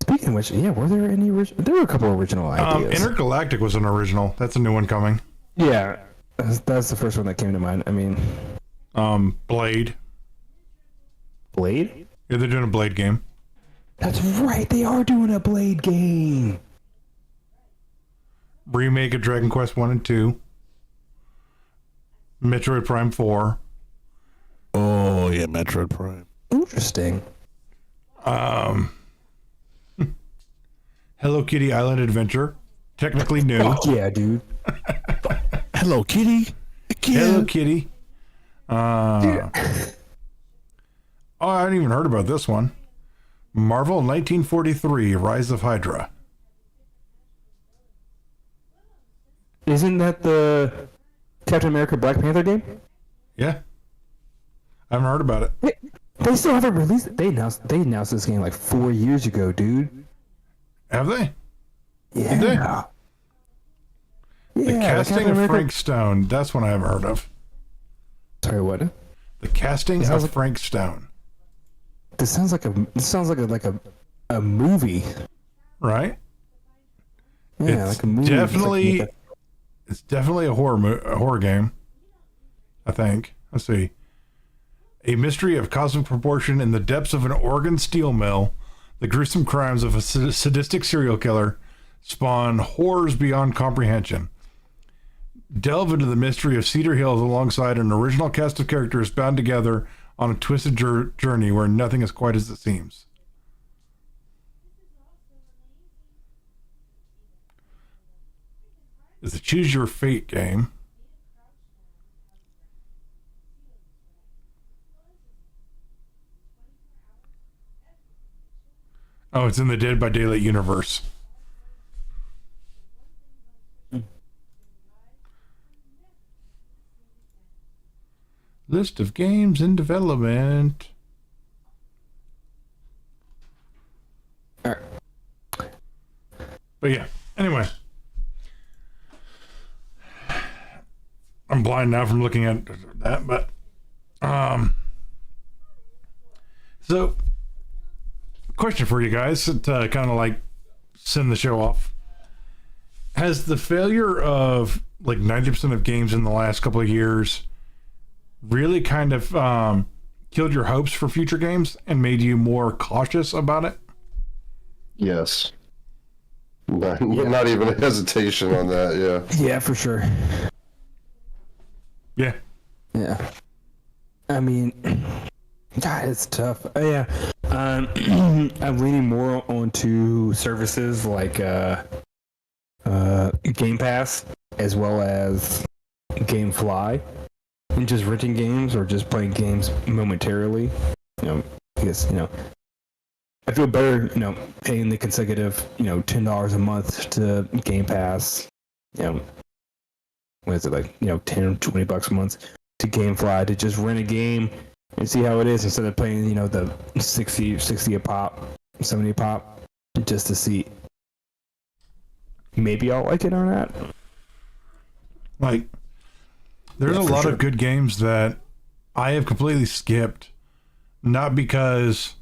Speaking of which, yeah, were there any original? There were a couple original ideas. Intergalactic was an original. That's a new one coming. Yeah, that's the first one that came to mind. I mean, Blade. Blade? Yeah, they're doing a Blade game. That's right, they are doing a Blade game. Remake of Dragon Quest 1 and 2. Metroid Prime 4. Oh, yeah, Metroid Prime. Interesting. Hello Kitty Island Adventure. Technically new. Fuck yeah, dude. Hello, Kitty. Again. Hello Kitty. Oh, I hadn't even heard about this one. Marvel 1943, Rise of Hydra. Isn't that the Captain America Black Panther game? Yeah. I haven't heard about it. They still haven't released it. They announced this game like 4 years ago, dude. Have they? Yeah. Did they? Yeah, The casting Captain of America- Frank Stone. That's one I haven't heard of. Sorry, what? The casting sounds of like- Frank Stone. This sounds like a movie. Right? Yeah, It's like a movie. definitely It's definitely a horror game, I think. Let's see. A mystery of cosmic proportion in the depths of an Oregon steel mill. The gruesome crimes of a sadistic serial killer spawn horrors beyond comprehension. Delve into the mystery of Cedar Hills alongside an original cast of characters bound together on a twisted journey where nothing is quite as it seems. It's a choose your fate game. Oh, it's in the Dead by Daylight universe. List of games in development. Alright. But yeah, anyway. I'm blind now from looking at that, but so question for you guys to kind of like send the show off. Has the failure of like 90% of games in the last couple of years really kind of killed your hopes for future games and made you more cautious about it? Yes. Not even a hesitation on that, yeah. Yeah, for sure. Yeah. Yeah. I mean, God, it's tough. Yeah. I'm leaning more onto services like Game Pass as well as GameFly, and just renting games or just playing games momentarily. Because I feel better, paying the consecutive, $10 a month to Game Pass. What is it, like, $10 or $20 a month to GameFly to just rent a game and see how it is instead of paying, the 60 a pop, 70 a pop, just to see maybe I'll like it or not. Like, there's a lot of good games that I have completely skipped, not because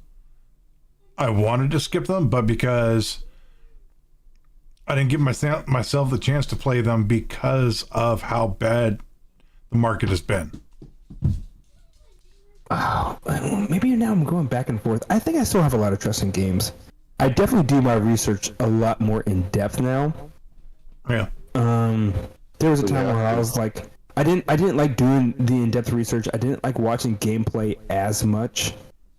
I wanted to skip them, but because I didn't give myself the chance to play them because of how bad the market has been. Oh, maybe now I'm going back and forth. I think I still have a lot of trust in games. I definitely do my research a lot more in depth now. Yeah. There was a time where I was like, I didn't like doing the in-depth research. I didn't like watching gameplay as much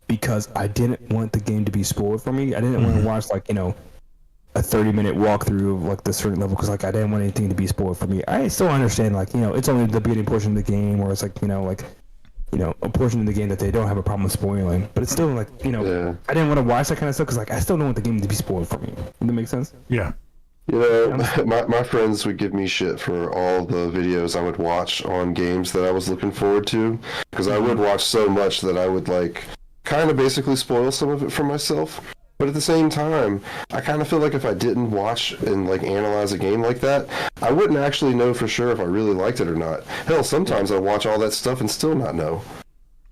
because I didn't want the game to be spoiled for me. I didn't want to watch a 30-minute walkthrough of like the certain level because like I didn't want anything to be spoiled for me. I still understand it's only the beginning portion of the game, or it's a portion of the game that they don't have a problem with spoiling. But it's still I didn't want to watch that kind of stuff because I still don't want the game to be spoiled for me. Does that make sense? Yeah. My friends would give me shit for all the videos I would watch on games that I was looking forward to, because I would watch so much that I would kind of basically spoil some of it for myself. But at the same time, I kind of feel like if I didn't watch and analyze a game like that, I wouldn't actually know for sure if I really liked it or not. Hell, sometimes I watch all that stuff and still not know.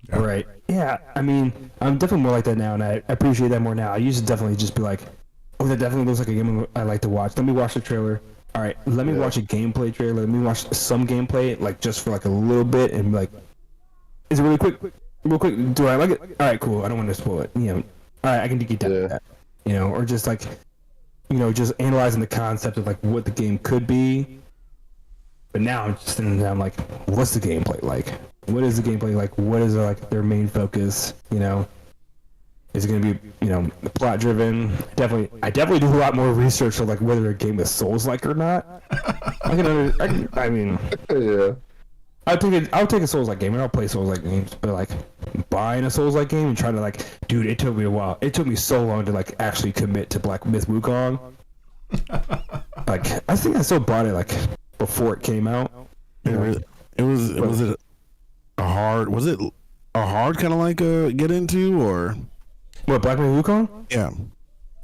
Yeah. Right. Yeah, I mean, I'm definitely more like that now, and I appreciate that more now. I used to definitely just be like, oh, that definitely looks like a game I like to watch. Let me watch the trailer. All right, let me watch a gameplay trailer. Let me watch some gameplay, just for a little bit, and be like, is it really quick? Real quick, do I like it? All right, cool. I don't want to spoil it. All right, I can get down with that. Or just just analyzing the concept of what the game could be. But now I'm just sitting there, I'm like, what's the gameplay like? What is the gameplay like? What is their main focus? Is it going to be plot driven? I definitely do a lot more research on whether a game is Souls-like or not. I mean, Yeah. I'll take a Souls-like game and I'll play Souls-like games, but buying a Souls-like game and trying to dude, it took me a while. It took me so long to actually commit to Black Myth Wukong. I think I still bought it before it came out. Was it a hard kind of get into, or what, Black Myth Wukong? Yeah.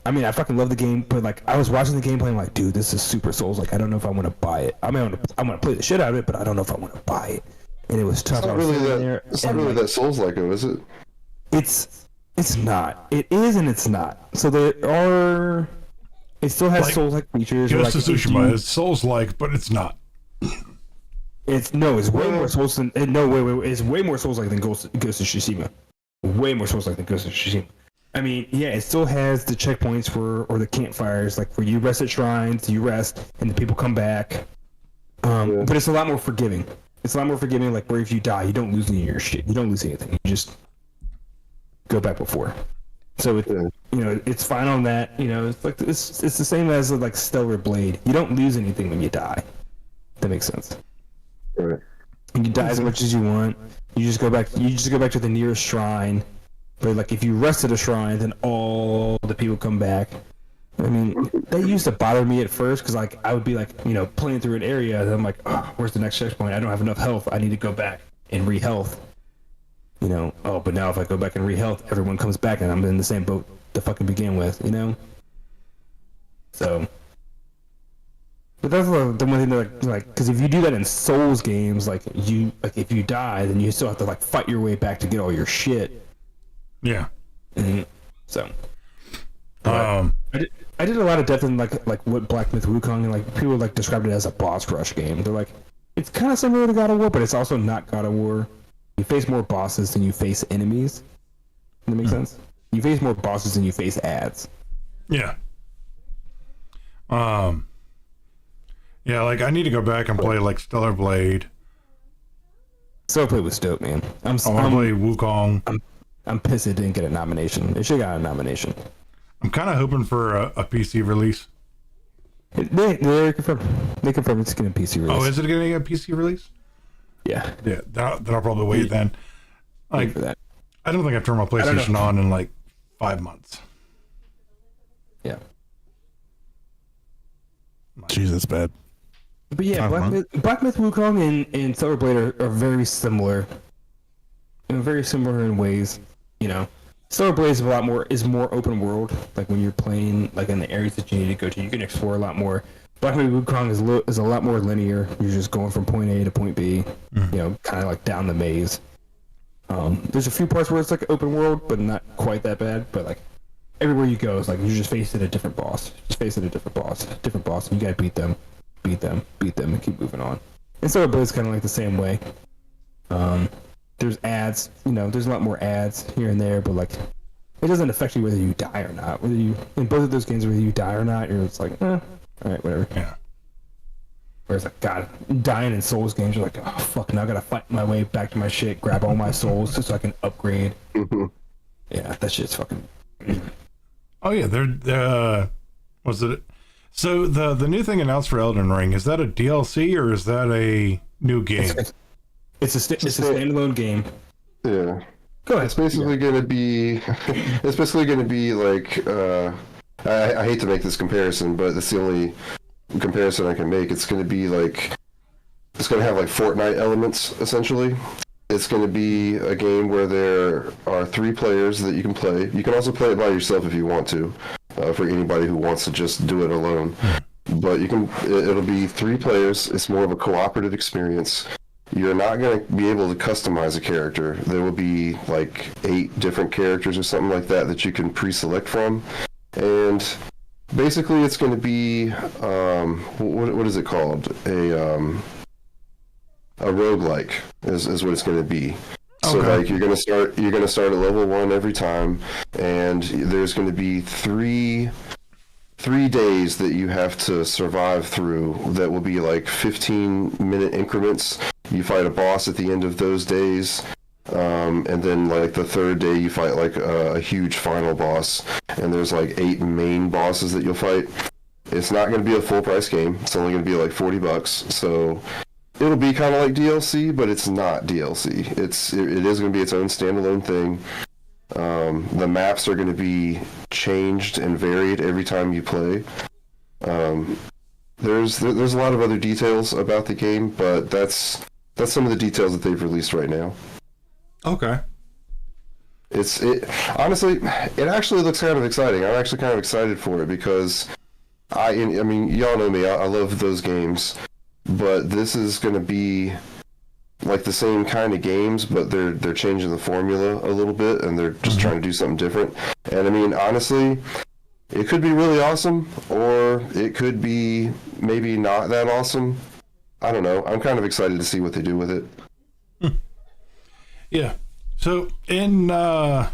I mean, I fucking love the game, but I was watching the gameplay. I'm like, dude, this is super Souls. I don't know if I want to buy it. I'm gonna play the shit out of it, but I don't know if I want to buy it. And it was tough. It's not really that Souls-like, though, is it? It's not. It is and it's not. So it still has Souls-like features. Ghost of Tsushima is Souls-like, but it's not. It's way more Souls than it's way more Souls like than Ghost of Tsushima. Way more Souls like than Ghost of Tsushima. I mean, yeah, it still has the checkpoints or the campfires, like where you rest at shrines, you rest, and the people come back. But it's a lot more forgiving. It's a lot more forgiving, like where if you die, you don't lose any of your shit. You don't lose anything. You just go back before. So it's fine on that. It's like it's the same as like Stellar Blade. You don't lose anything when you die. That makes sense. Right. You can die as much as you want. You just go back to the nearest shrine. But like if you rest at a shrine, then all the people come back. I mean, that used to bother me at first because like I would be like playing through an area and I'm like, oh, where's the next checkpoint? I don't have enough health. I need to go back and re-health. But now if I go back and re-health, everyone comes back and I'm in the same boat to fucking begin with. So. But that's the one thing that like because if you do that in Souls games, if you die, then you still have to like fight your way back to get all your shit. Yeah. Mm-hmm. So. I did a lot of depth in like what Black Myth Wukong and like people like described it as a boss rush game. They're like, it's kind of similar to God of War, but it's also not God of War. You face more bosses than you face enemies. Does that make sense? You face more bosses than you face ads. Yeah. Yeah, like I need to go back and play like Stellar Blade. Stellar Blade was dope, man. I want to play Wukong. I'm pissed it didn't get a nomination. It should have got a nomination. I'm kind of hoping for a PC release. They confirmed it's getting a PC release. Oh, is it getting a PC release? Yeah. Yeah, then I'll probably wait then. Like, for that. I don't think I've turned my PlayStation on in like 5 months. Yeah. Jeez, that's bad. But yeah, Black Myth Wukong and Stellar Blade are very similar. Very similar in ways, Stellar Blade is more open world. Like when you're playing, like in the areas that you need to go to, you can explore a lot more. Black Myth Wukong is a lot more linear. You're just going from point A to point B, kind of like down the maze. There's a few parts where it's like open world, but not quite that bad. But like everywhere you go, it's like you're just facing a different boss. And you gotta beat them, and keep moving on. And Stellar Blade's kind of like the same way. There's ads, there's a lot more ads here and there, but like it doesn't affect you whether you die or not. In both of those games, whether you die or not, you're just like, all right, whatever. Yeah. Whereas like God, dying in Souls games, you're like, oh fuck, now I gotta fight my way back to my shit, grab all my souls just so I can upgrade. Mm-hmm. Yeah, that shit's fucking. Oh yeah, was it? So the new thing announced for Elden Ring, is that a DLC or is that a new game? It's a standalone game. Yeah. Go ahead. It's basically going to be. It's basically going to be like. I hate to make this comparison, but it's the only comparison I can make. It's going to be like. It's going to have like Fortnite elements essentially. It's going to be a game where there are 3 players that you can play. You can also play it by yourself if you want to, for anybody who wants to just do it alone. But you can. It'll be 3 players. It's more of a cooperative experience. You're not going to be able to customize a character. There will be like 8 different characters or something like that you can pre-select from. And basically it's going to be, what is it called? A roguelike is what it's going to be. So like you're going to start at level 1 every time, and there's going to be 3 days that you have to survive through that will be like 15-minute increments. You fight a boss at the end of those days, and then like the 3rd day you fight like a huge final boss, and there's like 8 main bosses that you'll fight. It's not going to be a full price game. It's only going to be like $40, so it'll be kind of like DLC, but it's not DLC. It is going to be its own standalone thing. The maps are going to be changed and varied every time you play. There's a lot of other details about the game, but that's some of the details that they've released right now. Okay. Honestly, it actually looks kind of exciting. I'm actually kind of excited for it because I mean, y'all know me. I love those games, but this is going to be like the same kind of games, but they're changing the formula a little bit, and they're just trying to do something different. And I mean, honestly, it could be really awesome, or it could be maybe not that awesome. I don't know. I'm kind of excited to see what they do with it. Yeah. So, to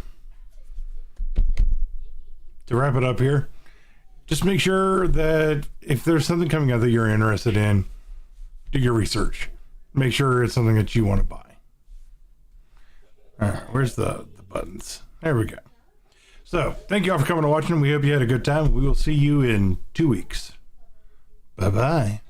wrap it up here, just make sure that if there's something coming out that you're interested in, do your research. Make sure it's something that you want to buy. All right, where's the buttons? There we go. So, thank you all for coming and watching. We hope you had a good time. We will see you in 2 weeks. Bye-bye.